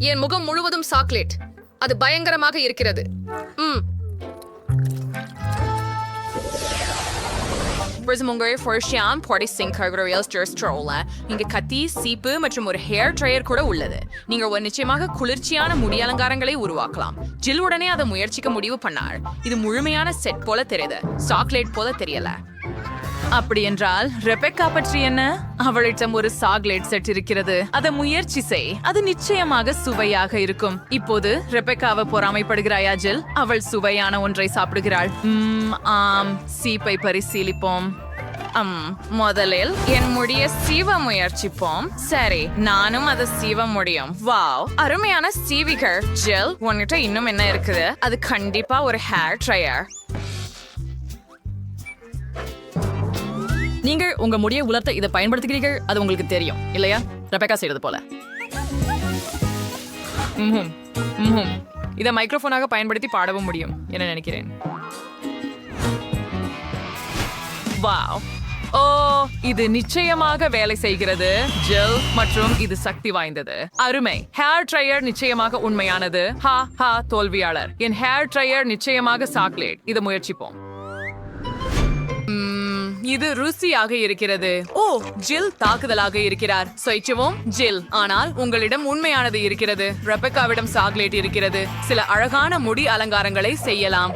என் முகம் முழுவதும் சாக்லேட். அது பயங்கரமாக இருக்கிறது. இங்க கத்தி, சீப்பு மற்றும் ஒரு ஹேர் ட்ரையர் கூட உள்ளது. நீங்க ஒரு நிச்சயமாக குளிர்ச்சியான முடி அலங்காரங்களை உருவாக்கலாம். ஜில் உடனே அதை முயற்சிக்க முடிவு பண்ணாள். இது முழுமையான செட் போல தெரியுது, சாக்லேட் போல தெரியல. அப்படி என்றால் ரெபெக்கா பற்றி என்ன? அவளிடம் ஒரு சாக்லேட் செட் இருக்கிறது. அதை முயற்சி செய், அது நிச்சயமாக சுவையாக இருக்கும். இப்போது ரெபெக்காவை பொறாமைப்படுகிறாயா ஜில்? அவள் சுவையான ஒன்றை சாப்பிடுகிறாள். ஆம், சீப்பை பரிசீலிப்போம். முதலில் என் முடிய சீவ முயற்சிப்போம். சரி, நானும் அதை சீவ முடியும். வாவ், அருமையான சீவிகள். ஜில், உன்கிட்ட இன்னும் என்ன இருக்குது? அது கண்டிப்பா ஒரு ஹேர் ட்ரையர். நீங்கள் உங்க முடியை உலர்த்த இதை பயன்படுத்துகிறீர்கள், அது உங்களுக்கு தெரியும் இல்லையா? ரெபெக்கா செய்யறது போல. இதை மைக்ரோஃபோனாக பயன்படுத்தி பாடவும் முடியும் என நினைக்கிறேன். வாவ், ஓ, இது நிச்சயமாக வேலை செய்கிறது ஜெல், மற்றும் இது சக்தி வாய்ந்தது. அருமை. ஹேர் ட்ரையர் நிச்சயமாக உண்மையானது. தோல்வியாளர். என் ஹேர் ட்ரையர் நிச்சயமாக சாக்லேட். இதை முயற்சிப்போம். இது ருசியாக இருக்கிறது. ஓ, ஜில் தாக்குதலாக இருக்கிறார். சொய்ச்சுவோம் ஜில். ஆனால் உங்களிடம் உண்மையானது இருக்கிறது. ரெபெக்காவிடம் சாக்லேட் இருக்கிறது. சில அழகான முடி அலங்காரங்களை செய்யலாம்.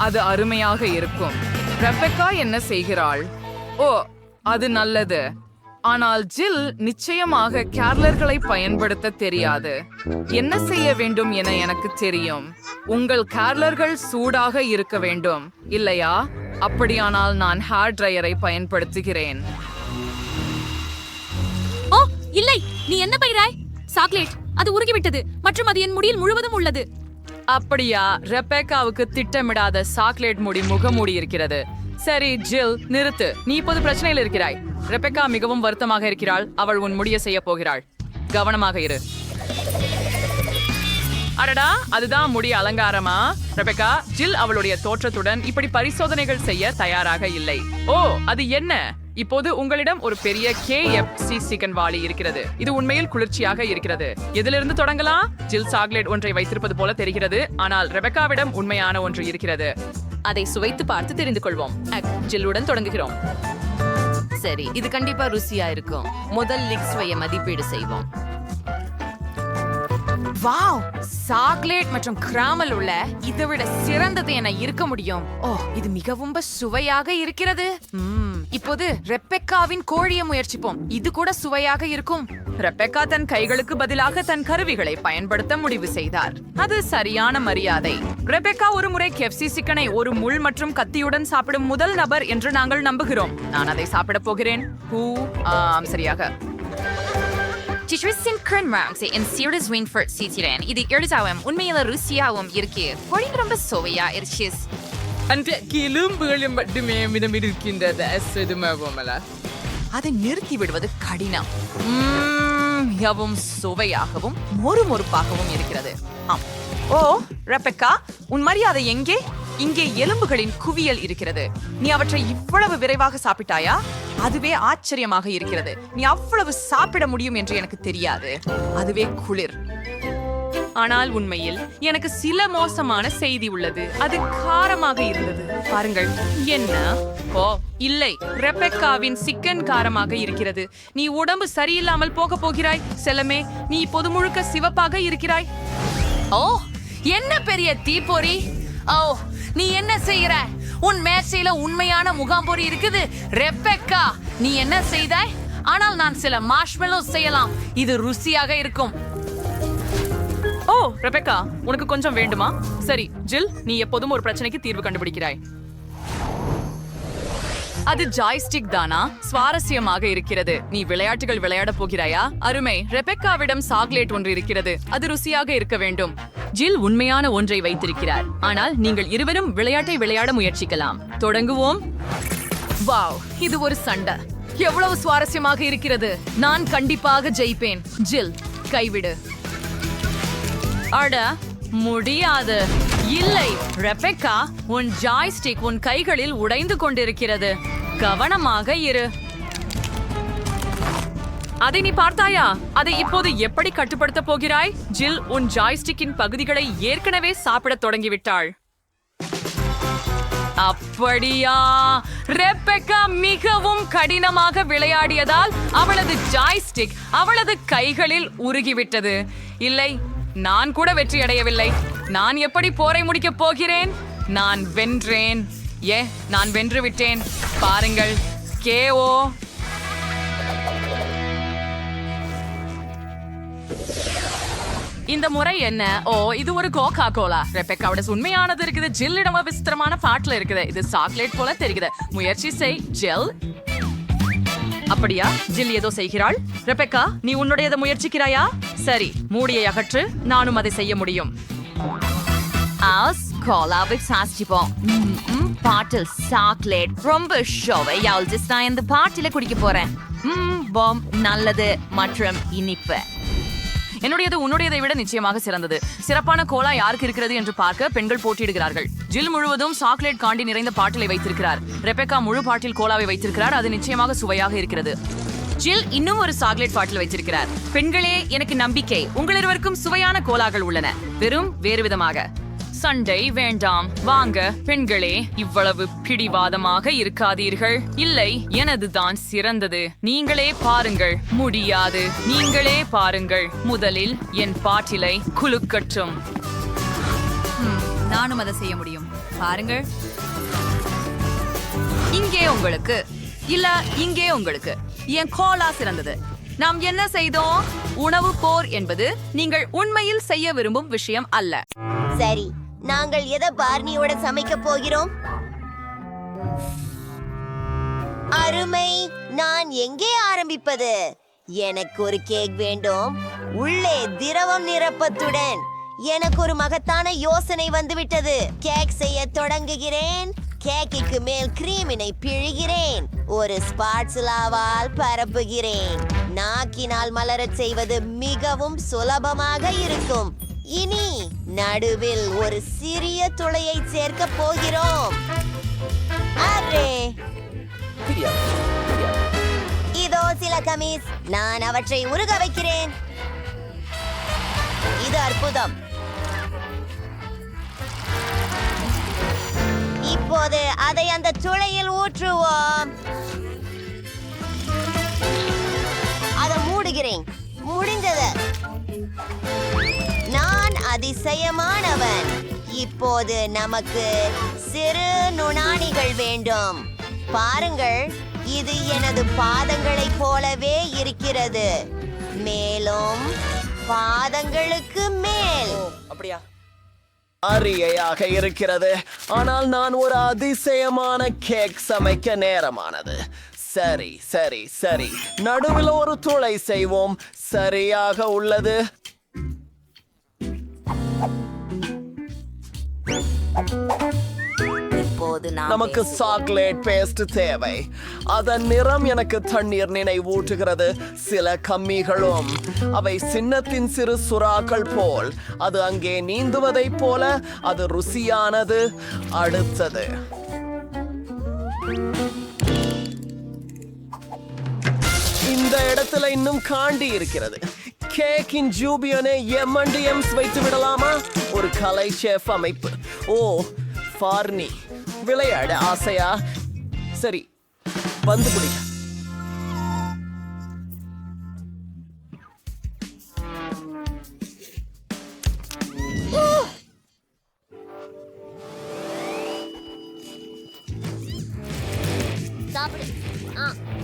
அது அருமையாக இருக்கும். ரெபெக்கா என்ன செய்கிறாள்? ஓ, அது நல்லது. ஆனால் ஜில் நிச்சயமாக கேர்லர்களை பயன்படுத்த தெரியாது. என்ன செய்ய வேண்டும் என எனக்கு தெரியும். உங்கள் கேர்லர்கள் சூடாக இருக்க வேண்டும், இல்லையா? அப்படியானால் நான் ஹேர் ட்ரையரை பயன்படுத்துகிறேன். ஓ, இல்லை, நீ என்ன பயிராய்? சாக்லேட், அது உருகிவிட்டது மற்றும் அது என் முடியில் முழுவதும் உள்ளது. அப்படியா? ரெபெக்காவுக்கு திட்டமிடாத சாக்லேட் முடி முகமூடி இருக்கிறது. சரி ஜில், நிறுத்து. நீ இப்போது பிரச்சனையில் இருக்கிறாய். ரெபெக்கா மிகவும் வருத்தமாக இருக்கிறாள். அவள் உன் முடிய செய்ய போகிறாள். கவனமாக இரு. அடடா, அதுதான் முடி அலங்காரமா? ரெபெக்கா, ஜில் அவளுடைய தோற்றத்துடன் இப்படி பரிசோதனைகள் செய்ய தயாராக இல்லை. ஓ, அது என்ன? இப்போது உங்களிடம் ஒரு பெரிய KFC சிக்கன் வாளி இருக்கிறது. இது உண்மையில் குளிர்ச்சியாக இருக்கிறது. எதிலிருந்து தொடங்கலாம்? ஜில் சாக்லேட் ஒன்றை வைத்திருப்பது போல தெரிகிறது, ஆனால் ரெபெக்காவிடம் உண்மையான ஒன்று இருக்கிறது. அதை சுவைத்து பார்த்து தெரிந்து கொள்வோம். ஜில்லுடன் தொடங்குகிறோம். சரி, இது கண்டிப்பா ருசியா இருக்கும். முதல் லிக் சுவையை மதிப்பீடு செய்வோம். வாவ், சாக்லேட் மற்றும் கிராமல் உள்ள இதை விட சிறந்தது என இருக்க முடியும். ஓ, இது மிகவும் சுவையாக இருக்கிறது. இப்போது ரெபெக்காவின் கோழியை முயற்சிப்போம். இது கூட சுவையாக இருக்கும். ரெபெக்கா தன் கைகளுக்கு பதிலாக தன் கருவிகளை பயன்படுத்த முடிவு செய்தார். அது சரியான மரியாதை. ரெபெக்கா ஒரு முறை KFC சிக்கனை ஒரு முள் மற்றும் கத்தியுடன் சாப்பிடும் முதல் நபர் என்று நாங்கள் நம்புகிறோம். நான் அதை சாப்பிட போகிறேன். சரியாக. இது எளிதாகவும் உண்மையில ருசியாகவும் இருக்கு. கோழி ரொம்ப சுவையா இருக்கு. அந்த கிளும்புகளும் மட்டுமே மிதம் இருக்கின்றது. அதை நிறுத்தி விடுவது கடினம். மிகவும் சுவையாகவும் மொறுமொறுப்பாகவும் இருக்கிறது. ஆம். ஓ, ரெபெக்கா, உன் மரியாதை எங்கே? இங்கே எலும்புகளின் குவியல் இருக்கிறது. நீ அவற்றை இவ்வளவு விரைவாக சாப்பிட்டாயா? அதுவே ஆச்சரியமாக இருக்கிறது. நீ அவ்வளவு சாப்பிட முடியும் என்று எனக்கு தெரியாது. அதுவே குளிர். ஆனால் உண்மையில் எனக்கு சில மோசமான செய்தி உள்ளது. அது காரமாக இருந்தது. பாருங்கள். என்ன? ஓ, இல்லை, ரெபெக்காவின் சிக்கன் காரமாக இருக்கிறது. நீ உடம்பு சரியில்லாமல் போக போகிறாய் செல்லமே. நீ இப்போது முழுக்க சிவப்பாக இருக்கிறாய். ஓ, என்ன பெரிய தீப்பொறி! ஓ, நீ என்ன செய்யற? உன் மேசையில உண்மையான முகாம்பொறி இருக்குது. ரெபெக்கா, நீ என்ன செய்தாய்? ஆனால் நான் சில மார்ஷ்மெல்லோ செய்யலாம். இது ருசியாக இருக்கும். ஓ ரெபெக்கா, உனக்கு கொஞ்சம் வேண்டுமா? சரி ஜில், நீ எப்போதும் ஒரு பிரச்சனைக்கு தீர்வு கண்டுபிடிக்கிறாய். அது ஜாய்ஸ்டிக் தானா? சுவாரஸ்யமாக இருக்கிறது. நீ விளையாட்டுகள் விளையாட போகிறாயா? அருமை. ரெபெக்காவிடம் சாக்லேட் ஒன்று இருக்கிறது. அது ருசியாக இருக்க வேண்டும். ஜில் உண்மையான ஒன்றை வைத்திருக்கிறார். ஆனால் நீங்கள் இருவரும் விளையாட்டை விளையாட முயற்சிக்கலாம். தொடங்குவோம். வாவ், இது ஒரு சண்டை. எவ்வளவு சுவாரஸ்யமாக இருக்கிறது. நான் கண்டிப்பாக ஜெயிப்பேன். ஜில், கைவிடு. அட முடியாது. இல்லை ரெபெக்கா, உன் ஜாய்ஸ்டிக் உன் கைகளில் உடைந்து கொண்டிருக்கிறது. கவனமாக இரு. அதை நீ பார்த்தாயா? அதை இப்போது எப்படி கட்டுப்படுத்த போகிறாய்? ஜில் உன் ஜாய்ஸ்டிக்கின் பகுதிகளை ஏற்கனவே சாப்பிடத் தொடங்கிவிட்டாள். அப்படியா? ரெபெக்கா மிகவும் கடினமாக விளையாடியதால் அவளது ஜாய்ஸ்டிக் அவளது கைகளில் உருகிவிட்டது. இல்லை, நான் கூட வெற்றி அடையவில்லை. நான் எப்படி போரை முடிக்கப் போகிறேன்? நான் வென்றேன். நான் வென்று விட்டேன். பாருங்கள், கேஓ. இந்த முறை என்ன? ஓ, இது ஒரு கோகா கோலா. ரெபெக்காவோட உண்மையானது இருக்குது. ஜில்லிடம் விசித்திரமான பாட்டில் இருக்குது. இது சாக்லேட் போல தெரிகிறது. முயற்சி செய் ஜில். அப்படியா? ஜில் ஏதோ செய்கிறாள். ரெபெக்கா, நீ உன்னுடையதை முயற்சிக்கிறாயா? சரி, மூடியை அகற்று. நானும் அதை செய்ய முடியும். கோலாவை சாஸ்டிப்போம். பாட்டில் சாக்லேட் ரொம்ப ஷோவையால் நான் இந்த பாட்டில குடிக்க போறேன். பாம் நல்லது மற்றும் இனிப்பு. என்னுடையது உன்னுடையதை விட நிச்சயமாக சிறந்தது. சிறப்பான கோலா யாருக்கு இருக்கிறது என்று பார்க்க பெண்கள் போட்டியிடுகிறார்கள். ஜில் முழுவதும் சாக்லேட் காண்டி நிறைந்த பாட்டிலை வைத்திருக்கிறார். ரெபெக்கா முழு பாட்டில் கோலாவை வைத்திருக்கிறார். அது நிச்சயமாக சுவையாக இருக்கிறது. ஜில் இன்னும் ஒரு சாக்லேட் பாட்டில் வைத்திருக்கிறார். பெண்களே, எனக்கு நம்பிக்கை. உங்கள் இருவருக்கும் சுவையான கோலாக்கள் உள்ளன, வெறும் வேறு விதமாக. சண்டை வேண்டாம். வாங்க பெண்களே, இவ்வளவு பிடிவாதமாக இருக்காதீர்கள். இல்லை, எனதுதான் சிறந்தது. நீங்களே பாருங்கள். முடியாது, நீங்களே பாருங்கள். முதலில் என் பாட்டிலை குலுக்கட்டும். நானும் அதை செய்ய முடியும். பாருங்கள். இங்கே உங்களுக்கு இல்ல, இங்கே உங்களுக்கு. என் கோலா சிறந்தது. நாம் என்ன செய்தோம்? உணவு போர் என்பது நீங்கள் உண்மையில் செய்ய விரும்பும் விஷயம் அல்ல. சரி, நாங்கள் எதை பார்னியோட சமைக்க போகிறோம்? அருமை. நான் எங்கே ஆரம்பிப்பது? எனக்கு ஒரு கேக் வேண்டும், உள்ளே திரவம் நிரப்பத்துடன். எனக்கு ஒரு மகத்தான யோசனை வந்துவிட்டது. கேக் செய்ய தொடங்குகிறேன். கேக்கிற்கு மேல் கிரீமினை பிழிகிறேன். ஒரு ஸ்பாட்சுலாவால் பரப்புகிறேன். நாக்கினால் மலரச் செய்வது மிகவும் சுலபமாக இருக்கும். இனி நடுவில் ஒரு சிறிய துளையை சேர்க்க போகிறோம். இதோ சில கமீஸ். நான் அவற்றை உருக வைக்கிறேன். இது அற்புதம். இப்போது அதை அந்த துளையில் ஊற்றுவோம். அதை மூடுகிறேன். முடிந்தது. நான் அதிசயமானவன். இப்போது நமக்கு சிறு நுணாணிகள் வேண்டும். பாருங்கள், இது எனது பாதங்களைப் போலவே இருக்கிறது. மேலும் பாதங்களுக்கு மேல். அப்படியா? அரியையாக இருக்கிறது. ஆனால் நான் ஒரு அதிசயமான கேக் சமைக்க நேரமானது. சரி சரி சரி, நடுவில் ஒரு துளை செய்வோம். சரியாக உள்ளது. நமக்கு சாக்லேட் பேஸ்ட் தேவை. அதன் நிறம் எனக்கு தண்ணீர் நினைவூட்டுகிறது. சில கம்மிகளும் அவை சின்னத்தின் சிறு சுறாக்கள் போல். அது அங்கே நீந்துவதைப் போல. அது ருசியானது. அடுத்தது இந்த இடத்துல இன்னும் காண்டி இருக்கிறது. கேக்கின் ஜூபியனை M&M's வைத்து விடலாமா? ஒரு கலை ஷெஃப் அமைப்பு. ஓ, பார்னி, விளையாட ஆசையா? சரி, வந்து பிடி.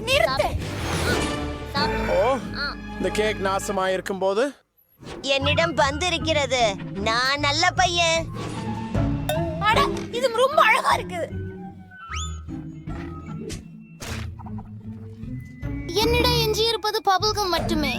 நிறுத்து. இந்த கேக் நாசமாயிருக்கும் போது என்னிடம் வந்திருக்கிறது. நான் நல்ல பையன். இது ரொம்ப அழகா இருக்கு. என்னிடம் எஞ்சி இருப்பது பபுல்கம் மட்டுமே.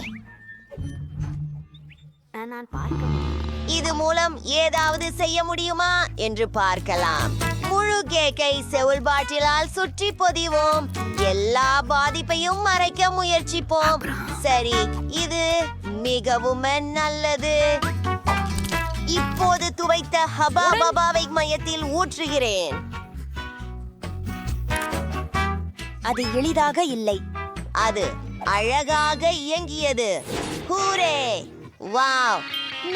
இது மூலம் ஏதாவது செய்ய முடியுமா என்று பார்க்கலாம். முழு கேக்கை செவுல் பாட்டிலால் சுற்றி பொதிவோம். எல்லா பாதிப்பையும் மறைக்க முயற்சிப்போம். சரி, இது மிகவும் நல்லது. இப்போது துவைத்த ஹபா பபாவை மையத்தில் ஊற்றுகிறேன். அது எளிதாக இல்லை, அது அழகாக இயங்கியது. ஹூரே! வாவ்!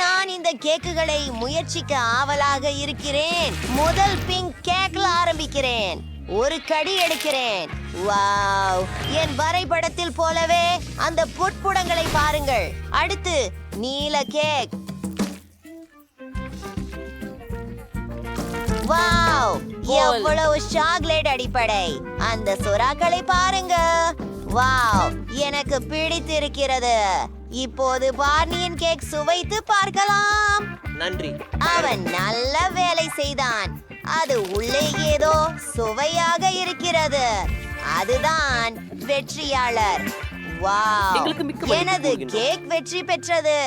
நான் இந்த கேக்குகளை முயற்சிக்க ஆவலாக இருக்கிறேன். முதல் பிங்க் கேக்ல ஆரம்பிக்கிறேன். ஒரு கடி எடுக்கிறேன். வாவ்! என் வரைபடத்தில் போலவே அந்த புட்புடங்களை பாருங்கள். அடுத்து நீல கேக். வாவ்! எவ்வளவு சாக்லேட் அடிப்படை. அந்த சுறாக்களை பாருங்க. வாவ்! எனக்கு பிடித்திருக்கிறது. இப்போது பார்னியின் கேக் சுவைத்து பார்க்கலாம். நன்றி. அவன் நல்ல வேலை செய்தான். அது உள்ளே ஏதோ சுவையாக இருக்கிறது. அதுதான் வெற்றியாளர். வாவ்! எனது கேக் வெற்றி பெற்றது.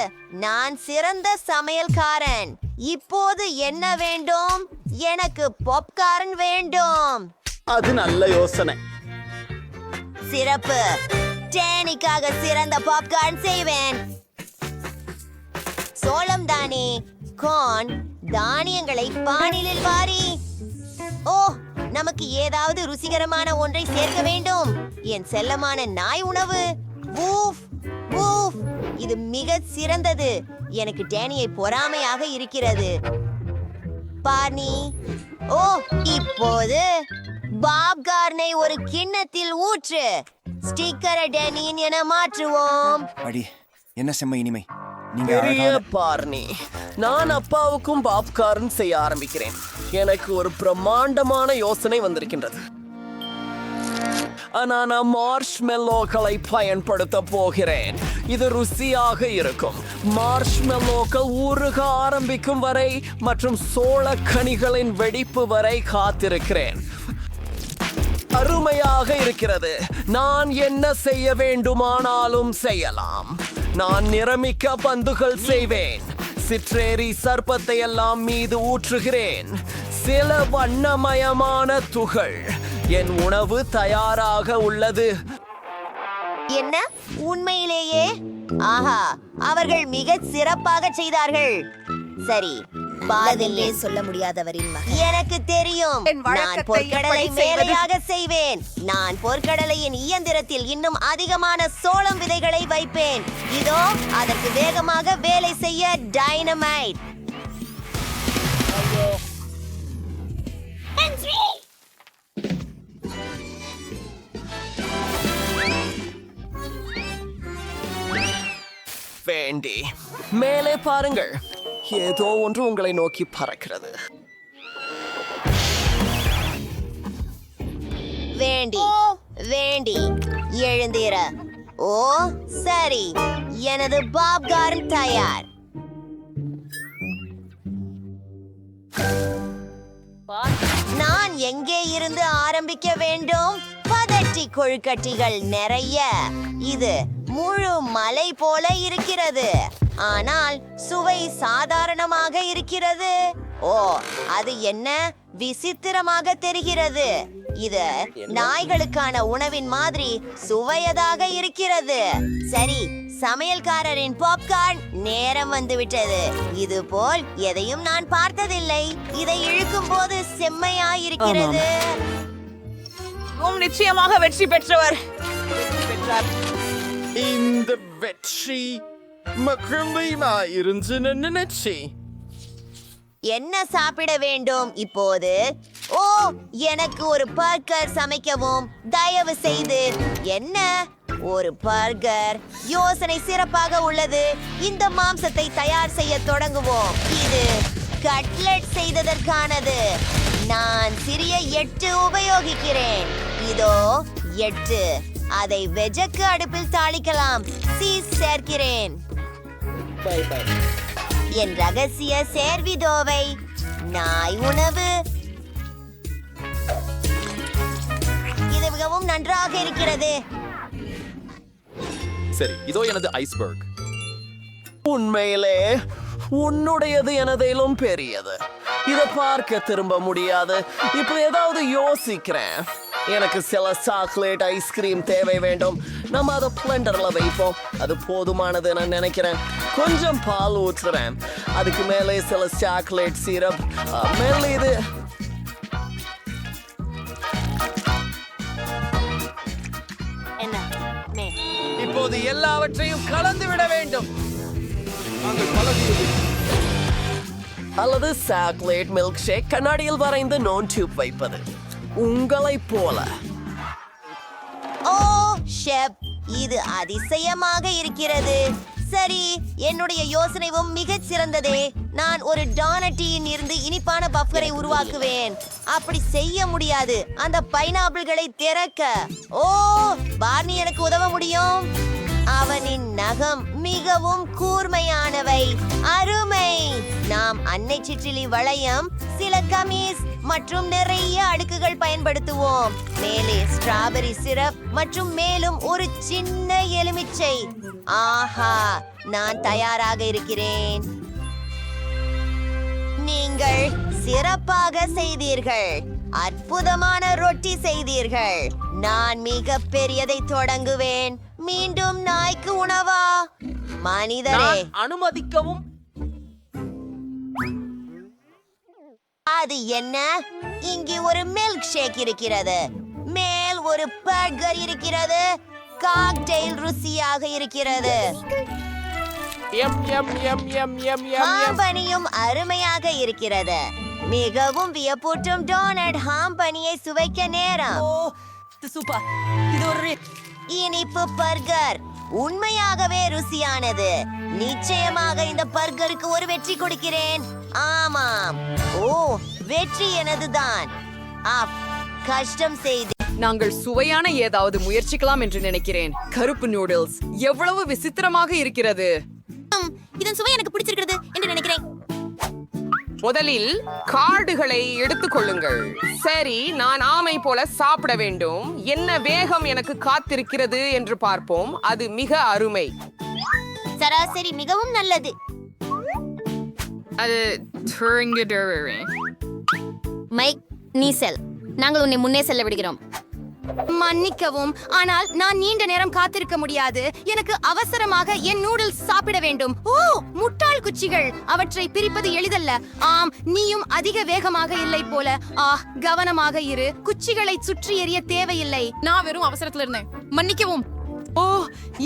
நான் சிறந்த சமையல்காரன். இப்போது என்ன வேண்டும்? எனக்கு பாப்கார்ன் வேண்டும். அது நல்ல யோசனை. சிறப்பு. டேனிக்காக சிறந்த பாப்கார்ன் செய்வேன். சோளம் தானே, கார்ன், தானியங்களை பானிலில் வாரி. ஓ, நமக்கு ஏதாவது ருசிகரமான ஒன்றை சேர்க்க வேண்டும். என் செல்லமான நாய் உணவு. வூஃப் வூஃப்! இது மிக சிறந்தது. எனக்கு டேனியை பொறாமையாக இருக்கிறது. பார்னி, ஓ, இப்போது பாப்கார்னை ஒரு கிண்ணத்தில் ஊற்று. ஸ்டிக்கரை டேனியின் என மாற்றுவோம். அடி, என்ன செம்ம இனிமை. பெரிய பார்னி, நான் அப்பாவுக்கும் பாப்கார்ன் செய்ய ஆரம்பிக்கிறேன். எனக்கு ஒரு பிரம்மாண்டமான யோசனை வந்திருக்கின்றது. நான் மார்ஷ்மெல்லோக்களை பயன்படுத்த போகிறேன். இது ருசியாக இருக்கும். மார்ஷ்மெல்லோக்கள் ஊறுக ஆரம்பிக்கும் வரை மற்றும் சோளக்கனிகளின் வெடிப்பு வரை காத்திருக்கிறேன். அருமையாக இருக்கிறது. நான் என்ன செய்ய வேண்டுமானாலும் செய்யலாம். நான் நிறமிக்க பந்துகள் செய்வேன். சிற்றேரி சர்ப்பத்தை எல்லாம் மீது ஊற்றுகிறேன். சில வண்ணமயமான துகள். என் உணவு தயாராக உள்ளது. என்ன? உண்மையிலேயே? ஆஹா, அவர்கள் மிக சிறப்பாக செய்தார்கள். சரி, பாதிலே சொல்ல முடியாதவரின் மகன். எனக்கு தெரியும். நான் பொற்கடலை மேலையாக செய்வேன். நான் பொற்கடலையின் இயந்திரத்தில் இன்னும் அதிகமான சோளம் விதைகளை வைப்பேன். இதோ அதற்கு வேகமாக வேலை செய்ய டைனமைட். வேண்டி மேலே பாருங்கள். ஏதோ ஒன்று உங்களை நோக்கி பறக்கிறது. வேண்டி வேண்டி எழுந்திர. ஓ சரி, எனது பாப்கார்ன் தயார். நான் எங்கே இருந்து ஆரம்பிக்க வேண்டும்? பதட்டி கொழுக்கட்டிகள் நிறைய. இது முழு மலை போல இருக்கிறது, ஆனால் சுவை சாதாரணமாக இருக்கிறது. ஓ, அது என்ன விசித்திரமாக தெரிகிறது. இது நாய்களுக்கான உணவின் மாதிரி சுவையதாக இருக்கிறது. சரி, சமையல்காரரின் பாப்கார்ன் நேரம் வந்துவிட்டது. இது போல் எதையும் நான் பார்த்ததில்லை. இதை இழுக்கும் போது செம்மையாயிருக்கிறது. நிச்சயமாக வெற்றி பெற்றவர். இந்த வெற்றி இருந்து நினைச்சி என்ன சாப்பிட வேண்டும் இப்போது? ஓ, எனக்கு ஒரு பர்கர் சமைக்கவும் தயவு செய்து. என்ன ஒரு பர்கர்? யோசனை சிறப்பாக உள்ளது. இந்த மாம்சத்தை தயார் செய்ய தொடங்குவோம். இது கட்லெட் செய்ததற்கானது. நான் சிறிய 8 உபயோகிக்கிறேன். இதோ 8. அதை வெஜக்கு அடுப்பில் தாளிக்கலாம். சீஸ் சேர்க்கிறேன். என் ரகசிய சேர்விதோவை நாய் உணவு. இது மிகவும் நன்றாக இருக்கிறது. சரி, இதோ எனது ஐஸ்பர்க். உண்மையிலே உன்னுடையது எனதிலும் பெரியது. இதை பார்க்க திரும்ப முடியாது. இப்போ ஏதாவது யோசிக்கிறேன். எனக்கு சில சாக்லேட் ஐஸ்கிரீம் தேவை வேண்டும். நம்ம அதை பிளெண்டர்ல வைப்போம். அது போதுமானது நான் நினைக்கிறேன். கொஞ்சம் பால் ஊற்றுறேன். அதுக்கு மேலே சில சாக்லேட் சிரப். மேலே இது இப்போது எல்லாவற்றையும் கலந்து விட வேண்டும். அல்லது சாக்லேட் மில்க் ஷேக் கண்ணாடியில் வரைந்து நோன் டியூப் வைப்பது உங்களைப் போல. ஓ ஷெப், இது அதிசயமாக இருக்கிறது. சரி, என்னுடைய யோசனையும் மிகச் சிறந்ததே. நான் ஒரு டானட்டியின் இருந்து இனிப்பான பஃபரை உருவாக்குவேன். அப்படி செய்ய முடியாது. அந்த பைனாப்பிள்களை திறக்க. ஓ, பார்னி எனக்கு உதவ முடியும். அவனின் நகம் மிகவும் கூர்மையானவை. அருமை. நாம் அன்னை சிற்றிலி வளையம், சில கமீஸ் மற்றும் நிறைய அடுக்குகள் பயன்படுத்துவோம். மேலே ஸ்ட்ராபெரி சிரப் மற்றும் மேலும் ஒரு சின்ன எலுமிச்சை. ஆஹா, நான் தயாராக இருக்கிறேன். நீங்கள் சிறப்பாக செய்தீர்கள். அற்புதமான ரொட்டி செய்தீர்கள். நான் மிக பெரியதை தொடங்குவேன். மீண்டும் நாய்க்கு உணவா? மனிதரே, அனுமதிக்கவும். அது என்ன? இங்கே ஒரு மில்க் ஷேக் இருக்கிறது. மேல் ஒரு பர்கர் இருக்கிறது. காக்டெயில் ருசியாக இருக்கிறது. ஹாம்பனியும் அருமையாக இருக்கிறது. மிகவும் வியப்பூட்டும் டோனட் ஹாம்பனியை சுவைக்க நேரம். இனிப்பு பர்கர் உண்மையாகவே ருசியானது. நிச்சயமாக இந்த பர்கருக்கு ஒரு வெற்றி கொடுக்கிறேன். ஆமாம், ஓ, வெற்றி எனதுதான். கஷ்டம் செய்து நாங்கள் சுவையான ஏதாவது முயற்சிக்கலாம் என்று நினைக்கிறேன். கருப்பு நூடுல்ஸ் எவ்வளவு விசித்திரமாக இருக்கிறது. இதன் சுவை எனக்கு பிடிச்சிருக்கிறது என்று நினைக்கிறேன். முதலில் கார்டுகளை எடுத்துக் கொள்ளுங்கள். சரி, நான் ஆமை போல சாப்பிட வேண்டும். என்ன வேகம் எனக்கு காத்திருக்கிறது என்று பார்ப்போம். அது மிக அருமை. சராசரி மிகவும் நல்லது. அது மைக், நீ செல். நாங்கள் உன்னை முன்னே செல்ல விடுகிறோம். மன்னிக்கவும், ஆனால் நான் நீண்ட நேரம் காத்திருக்க முடியாது. எனக்கு அவசரமாக என் நூடுல்ஸ் சாப்பிட வேண்டும். ஓ, முட்டாள் குச்சிகள். அவற்றை பிரிப்பது எளிதல்ல. ஆம், நீயும் அதிக வேகமாக இல்லை போல. கவனமாக இரு. குச்சிகளை சுற்றி எறிய தேவையில்லை. நான் வெறும் அவசரத்துல இருந்தேன். மன்னிக்கவும். ஓ,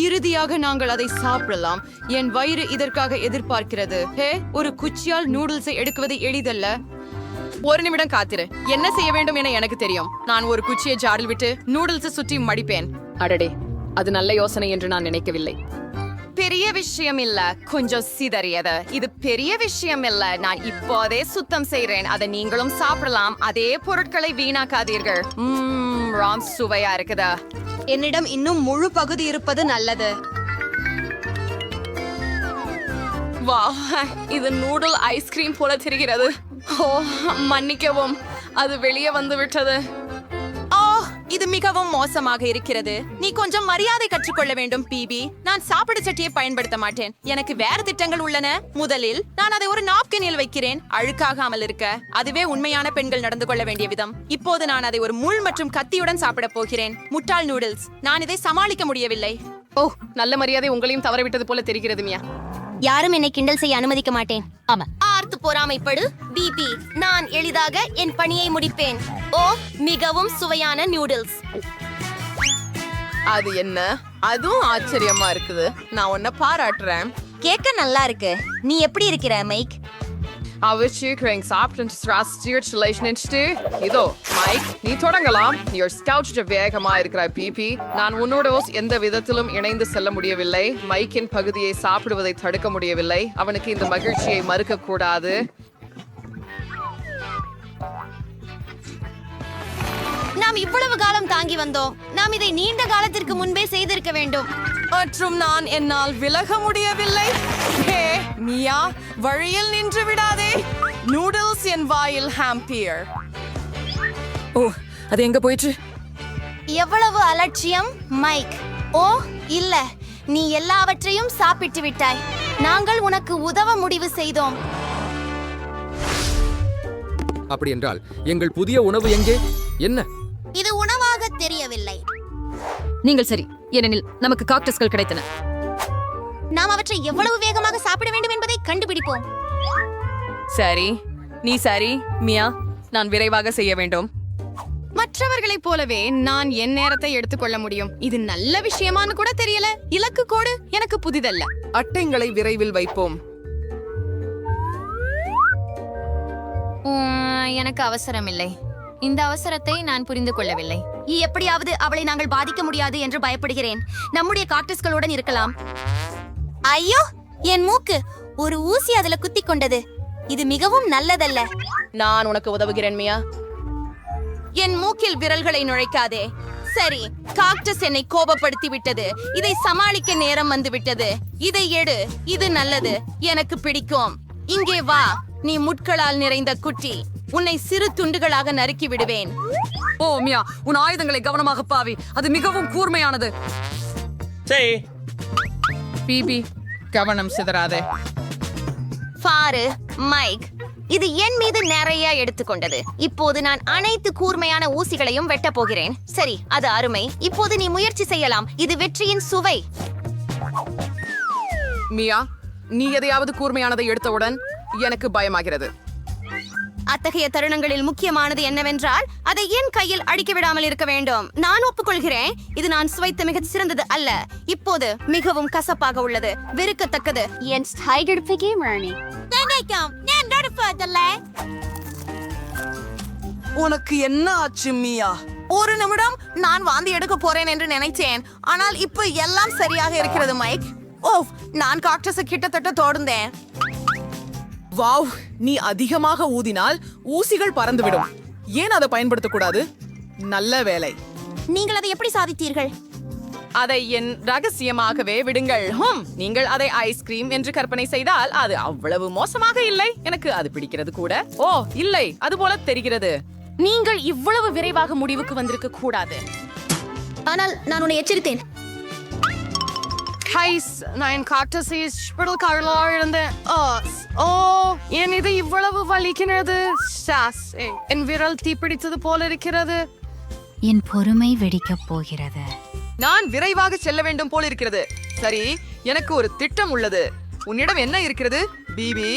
இறுதியாக நாங்கள் அதை சாப்பிடலாம். என் வயிறு இதற்காக எதிர்பார்க்கிறது. ஹே, ஒரு குச்சியால் நூடுல்ஸை எடுக்குவது எளிதல்ல. ஒரு நிமிடம் காத்திரு. என்ன செய்ய வேண்டும் என எனக்கு தெரியும். நான் ஒரு குச்சியை ஜாரில் விட்டு நூடுல்ஸை சுற்றி மடிப்பேன். அடடே, அது நல்ல யோசனை என்று நான் நினைக்கவில்லை. பெரிய விஷயம் இல்ல, கொஞ்சம் சிதறியது. இது பெரிய விஷயம் இல்ல. நான் இப்போதே சுத்தம் செய்றேன். அதை நீங்களும் சாப்பிடலாம். அதே பொருட்களை வீணாக்காதீர்கள். ராம், சுவையா இருக்குதா? என்னிடம் இன்னும் முழு பகுதி இருப்பது நல்லது. வா, இது நூடுல் ஐஸ்கிரீம் போல தெரிகிறது. ஓ, மன்னிக்கவும், அது வெளியே வந்து விட்டது. இது மிகவும் மோசமாக இருக்கிறது. நீ கொஞ்சம் மரியாதை கற்றுக்கொள்ள வேண்டும் பிபி. நான் சாப்பிட சட்டியை பயன்படுத்த மாட்டேன். எனக்கு வேற திட்டங்கள் உள்ளன. முதலில் நான் அதை ஒரு நாப்கினில் வைக்கிறேன், அழுக்காகாமல் இருக்க. அதுவே உண்மையான பெண்கள் நடந்து கொள்ள வேண்டிய விதம். இப்போது நான் அதை ஒரு முள் மற்றும் கத்தியுடன் சாப்பிட போகிறேன். முட்டாள் நூடுல்ஸ். நான் இதை சமாளிக்க முடியவில்லை. ஓ, நல்ல மரியாதை உங்களையும் தவறவிட்டது போல தெரிகிறது மியா. யாரும் என்னை கிண்டல் செய்ய அனுமதிக்க மாட்டேன். ஆமா, ஆர்த்து பொறாமைப்படு பிபி. நான் எளிதாக என் பணியை முடிப்பேன். ஓ, மிகவும் சுவையான நூடுல்ஸ். அது என்ன? அதுவும் ஆச்சரியமா இருக்குது. நான் உன்னை பாராட்டுறேன். கேட்க நல்லா இருக்கு. நீ எப்படி இருக்கிற மைக்? இதோ மைக், நீ தொடங்கலாம். நீ ஒரு ஸ்கவுட் வேகமா இருக்கிறாய் பிபி. நான் உன்னோட எந்த விதத்திலும் இணைந்து செல்ல முடியவில்லை. மைக்கின் பகுதியை சாப்பிடுவதை தடுக்க முடியவில்லை. அவனுக்கு இந்த மகிழ்ச்சியை மறுக்க கூடாது. நாம் இவ்வளவு காலம் தாங்கி வந்தோம். நாம் இதை நீண்ட காலத்திற்கு முன்பே செய்திருக்க வேண்டும். மற்றும் நான் என்னால் விலக முடியவில்லை. ஹே மியா, வழியில் நின்று விடாதே. நூடுல்ஸ் என் வாயில் ஹாம்பியர். ஓ, அது எங்க போயிற்று? எவ்வளவு அலட்சியம் மைக். ஓ இல்ல, நீ எல்லாவற்றையும் சாப்பிட்டு விட்டாய். நாங்கள் உனக்கு உதவ முடிவு செய்தோம். அப்படி என்றால் எங்கள் புதிய உணவு எங்கே? என்ன? இது உணவாக தெரியவில்லை. நீங்கள் சரி, ஏனெனில் நமக்கு காக்டஸ்கள் கிடைத்தன. நாம் அவற்றை எவ்வளவு வேகமாக சாப்பிட வேண்டும் என்பதை கண்டுபிடிப்போம். சரி, நீ சரி மியா, நான் விரைவாக செய்ய வேண்டும். மற்றவர்களைப் போலவே நான் என் நேரத்தை எடுத்துக்கொள்ள முடியும். இது நல்ல விஷயமானு கூட தெரியல. இலக்கு கோடு எனக்கு புதிதல்ல. அட்டைங்களை விரைவில் வைப்போம். எனக்கு அவசரம் இல்லை. இந்த அவசரத்தை நான் புரிந்து கொள்ளவில்லை. எப்படியாவது அவளை நாங்கள் பாதிக்க முடியாது என்று பயப்படுகிறேன். நம்முடைய காக்டஸ்களுடன் இருக்கலாம். ஐயோ, என் மூக்கு! ஒரு ஊசி அதுல குத்தி கொண்டது. இது மிகவும் நல்லதல்ல. நான் உனக்கு உதவுகிறேன் மியா. என் மூக்கில் விரல்களை நுழைக்காதே. சரி, காக்டஸ் என்னை கோபப்படுத்தி விட்டது. இதை சமாளிக்க நேரம் வந்து விட்டது. இதை எடு, இது நல்லது, எனக்கு பிடிக்கும். இங்கே வா, நீ முட்களால் நிறைந்த குட்டி. உன்னை சிறு துண்டுகளாக நறுக்கி விடுவேன். ஓ மியா, உன் ஆயுதங்களை கவனமாக பாவி. அது மிகவும் கூர்மையானது. பிபி, கவனம் சிதறாதே. பாரு மைக், இது என் மீது நிறைய எடுத்துக்கொண்டது. இப்போது நான் அனைத்து கூர்மையான ஊசிகளையும் வெட்ட போகிறேன். சரி, அது அருமை. இப்போது நீ முயற்சி செய்யலாம். இது வெற்றியின் சுவை. மியா, நீ எதையாவது கூர்மையானதை எடுத்தவுடன் எனக்கு பயமாகிறது. அத்தகைய தருணங்களில் முக்கியமானது என்னவென்றால் அதை என் கையில் அடிக்க விடாமல் இருக்க வேண்டும். நான் ஒப்புக்கொள்கிறேன், இது நான் சுவைத்த மிகச் சிறந்தது அல்ல. இப்போது மிகவும் கசப்பாக உள்ளது, வெறுக்கத்தக்கது. என் உனக்கு என்ன ஆச்சு மியா? ஒரு நிமிடம், நான் வாந்தி எடுக்க போறேன் என்று நினைத்தேன். ஆனால் இப்ப எல்லாம் சரியாக இருக்கிறது மைக். ஓ, நான் காக்டஸை கிட்டத்தட்ட தொடர்ந்தேன். வாவ், நீ அதிகமாக ஊதினால் ஊசிகள் பறந்துவிடும். ஏன் அதை பயன்படுத்தக்கூடாது? நல்ல வேலை. நீங்கள் அதை எப்படி சாதித்தீர்கள்? அதை என் ரகசியமாகவே விடுங்கள். நீங்கள் அதை ஐஸ்கிரீம் என்று கற்பனை செய்தால் அது அவ்வளவு மோசமாக இல்லை. எனக்கு அது பிடிக்கிறது கூட. ஓ இல்லை, அது போல தெரிகிறது. நீங்கள் இவ்வளவு விரைவாக முடிவுக்கு வந்திருக்க கூடாது. ஆனால் நான் உன்னை எச்சரித்தேன். ஹைஸ், நான் காக்டஸை ஸ்பிடல்காரலா இருந்தேன். ஓ, என் இது இவ்வளவு வலிக்கிறது. என் விரல் தீப்பிடித்தது போல இருக்கிறது. என் பொறுமை வெடிக்கப் போகிறது. நான் விரைவாக செல்ல வேண்டும் போல இருக்கிறது. சரி, எனக்கு ஒரு திட்டம் உள்ளது. உன்னிடம் என்ன இருக்கிறது பிபி?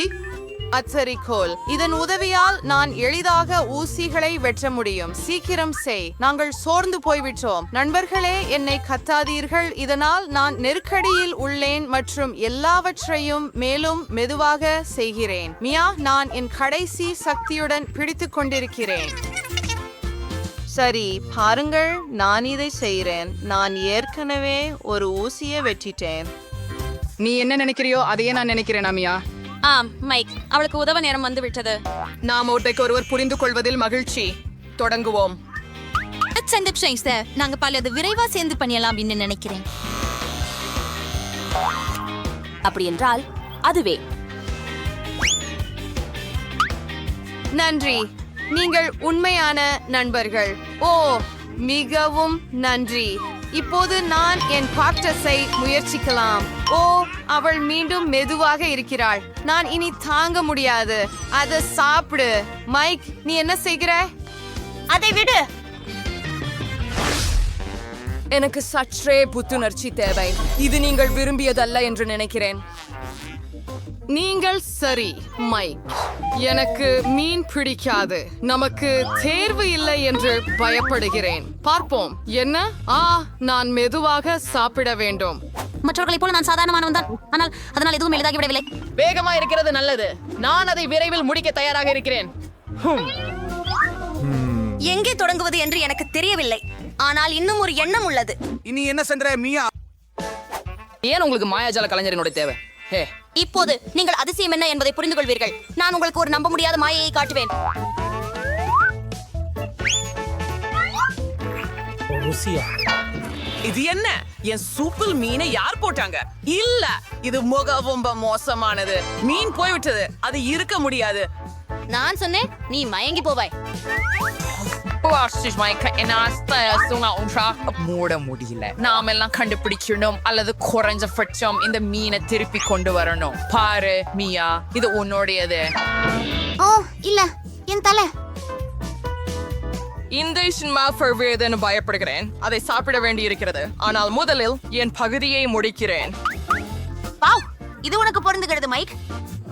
அச்சரிக்கோல். இதன் உதவியால் நான் எளிதாக ஊசிகளை வெட்ட முடியும். சீக்கிரம் செய். நாங்கள் சோர்ந்து போய்விட்டோம். நண்பர்களே, என்னை கத்தாதீர்கள். இதனால் நான் நெருக்கடியில் உள்ளேன் மற்றும் எல்லாவற்றையும் மேலும் மெதுவாக செய்கிறேன். மியா, நான் என் கடைசி சக்தியுடன் பிடித்துக் கொண்டிருக்கிறேன். சரி, பாருங்கள், நான் இதை செய்கிறேன். நான் ஏற்கனவே ஒரு ஊசியை வெட்டிட்டேன். நீ என்ன நினைக்கிறியோ அதையே நான் நினைக்கிறேன் அமியா. ஆம் மைக், அவளுக்கு உதவ நேரம் வந்து விட்டது. நாம் ஒருத்தைக்கு ஒருவர் புரிந்து கொள்வதில் மகிழ்ச்சி. தொடங்குவோம். நாங்க பல அது விரைவா சேர்ந்து பண்ணலாம் நினைக்கிறேன். அப்படி என்றால் அதுவே. நன்றி, நீங்கள் உண்மையான நண்பர்கள். ஓ, மிகவும் நன்றி. இப்போது நான் என் காக்டஸை முயற்சிக்கலாம். ஓ, அவள் மீண்டும் மெதுவாக இருக்கிறாள். நான் இனி தாங்க முடியாது. அதை சாப்பிடு. மைக், நீ என்ன செய்கிற? அதை விடு. எனக்கு சற்றே புத்துணர்ச்சி தேவை. இது நீங்கள் விரும்பியதல்ல என்று நினைக்கிறேன். நீங்கள் சரி மைக். எனக்கு மீன் பிடிக்காது. நமக்கு தேர்வு இல்லை என்று பயப்படுகிறேன். பார்ப்போம். என்ன? நான் மெதுவாக சாப்பிட வேண்டும். மற்றவர்களைப் போல நான் சாதாரணமானவன் தான், ஆனால் அதனால் எதுவும் எளிதாகி விடவில்லை. வேகமா இருக்கிறது நல்லது. நான் அதை விரைவில் முடிக்க தயாராக இருக்கிறேன். எங்கே தொடங்குவது என்று எனக்கு தெரியவில்லை, ஆனால் இன்னும் ஒரு எண்ணம் உள்ளது. இனி என்ன சென்ற மியா? ஏன் உங்களுக்கு மாயாஜால கலைஞரினுடைய தேவை? ஹே, இப்போது நீங்கள் அதிசயம் என்ன என்பதை புரிந்து கொள்வீர்கள். நான் உங்களுக்கு ஒரு நம்ப முடியாத மாயையை காட்டுவேன். ருசியா? இது என்ன? என் சூப்பில் மீனை யார் போட்டாங்க? இல்ல, இது மிகவும் மோசமானது. மீன் போய்விட்டது, அது இருக்க முடியாது. நான் சொன்னேன், நீ மயங்கி போவாய். மூட முடியல. நாம எல்லாம் கண்டுபிடிக்கணும் அல்லது குறைஞ்சபட்சம் இந்த மீனை திருப்பி கொண்டு வரணும். பாரு மியா, இது உன்னுடையது. ஓ இல்ல, என் தலை. இந்த சினிமா ஃபர்வேதன்னு பயப்படுகிறேன். அதை சாப்பிட வேண்டி இருக்கிறது. ஆனால் முதலில் என் பகுதியை முடிக்கிறேன். வாவ், இது உனக்கு பொருந்துகிறது மைக்.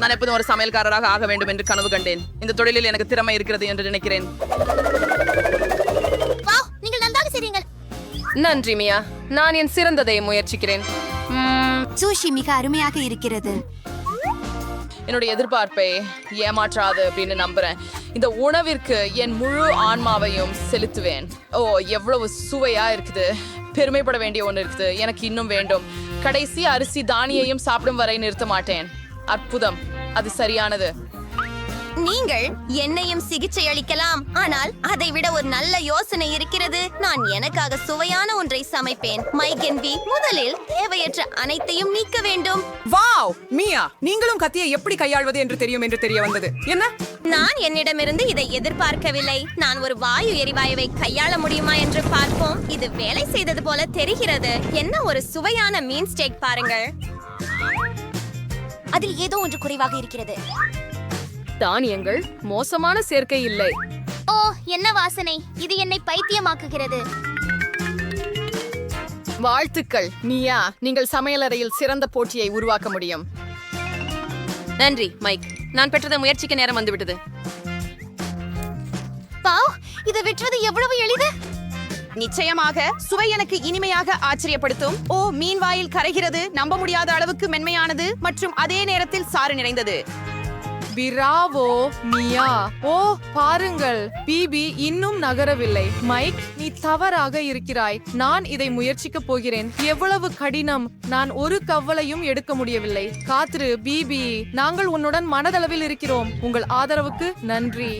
நான் எப்போதும் ஒரு சமையல்காரராக ஆக வேண்டும் என்று கனவு கண்டேன். இந்த தொழிலில் எனக்கு திறமை இருக்கிறது என்று நினைக்கிறேன். வாவ், நீங்கள் நன்றாக செய்றீங்க. நன்றி மியா, நான் என் சிறந்ததை முயற்சிக்கிறேன். சூஷி மிக அருமையாக இருக்கிறது. என்னுடைய எதிர்பார்ப்பை ஏமாற்றாது அப்படின்னு நம்புறேன். இந்த உணவிற்கு என் முழு ஆன்மாவையும் செலுத்துவேன். ஓ, எவ்வளவு சுவையா இருக்குது. பெருமைப்பட வேண்டிய ஒன்று இருக்குது. எனக்கு இன்னும் வேண்டும். கடைசி அரிசி தானியையும் சாப்பிடும் வரை நிறுத்த மாட்டேன். அற்புதம், அது சரியானது. நீங்கள் என்னையும் சிகிச்சை அளிக்கலாம், ஆனால் அதை விட ஒரு நல்ல யோசனை இருக்கிறது. நான் எனக்காக சுவையான ஒன்றை சமைப்பேன். மைக் என்பி, முதலில் தேவையற்ற அனைத்தையும் நீக்க வேண்டும். வாவ் மியா, நீங்களும் கத்தியை எப்படி கையாள்வது என்று தெரியும் என்று தெரிய வந்தது. என்ன? நான் என்னிடமிருந்து இதை எதிர்பார்க்கவில்லை. நான் ஒரு வாயு எரிவாயுவை கையாள முடியுமா என்று பார்ப்போம். இது வேலை செய்தது போல தெரிகிறது. என்ன ஒரு சுவையான மீன் ஸ்டேக் பாருங்கள். அதில் ஏதோ ஒன்று குறைவாக இருக்கிறது. தானியங்கள் மோசமான சேர்க்கை இல்லை. ஓ, என்ன வாசனை! இது என்னை பைத்தியமாக்குகிறது. வாழ்த்துக்கள் மியா, நீங்கள் சமையலறையில் சிறந்த போட்டியை உருவாக்க முடியும். நன்றி மைக். நான் பெற்றதை முயற்சிக்க நேரம் வந்துவிட்டது. பாவ், இதை விற்றது எவ்வளவு எளிது! நிச்சயமாக சுவை எனக்கு இனிமையாக ஆச்சரியப்படுத்தும். ஓ, மீன் வாயில் கரைகிறது. நம்ப முடியாத அளவுக்கு மென்மையானது மற்றும் அதே நேரத்தில் சாறு நிறைந்தது. பிராவோ மியா. ஓ பாருங்கள், பிபி இன்னும் நகரவில்லை. மைக், நீ தவறாக இருக்கிறாய். நான் இதை முயற்சிக்க போகிறேன். எவ்வளவு கடினம்! நான் ஒரு கவ்வலையும் எடுக்க முடியவில்லை. காத்திரு பிபி, நாங்கள் உன்னுடன் மனதளவில் இருக்கிறோம். உங்கள் ஆதரவுக்கு நன்றி.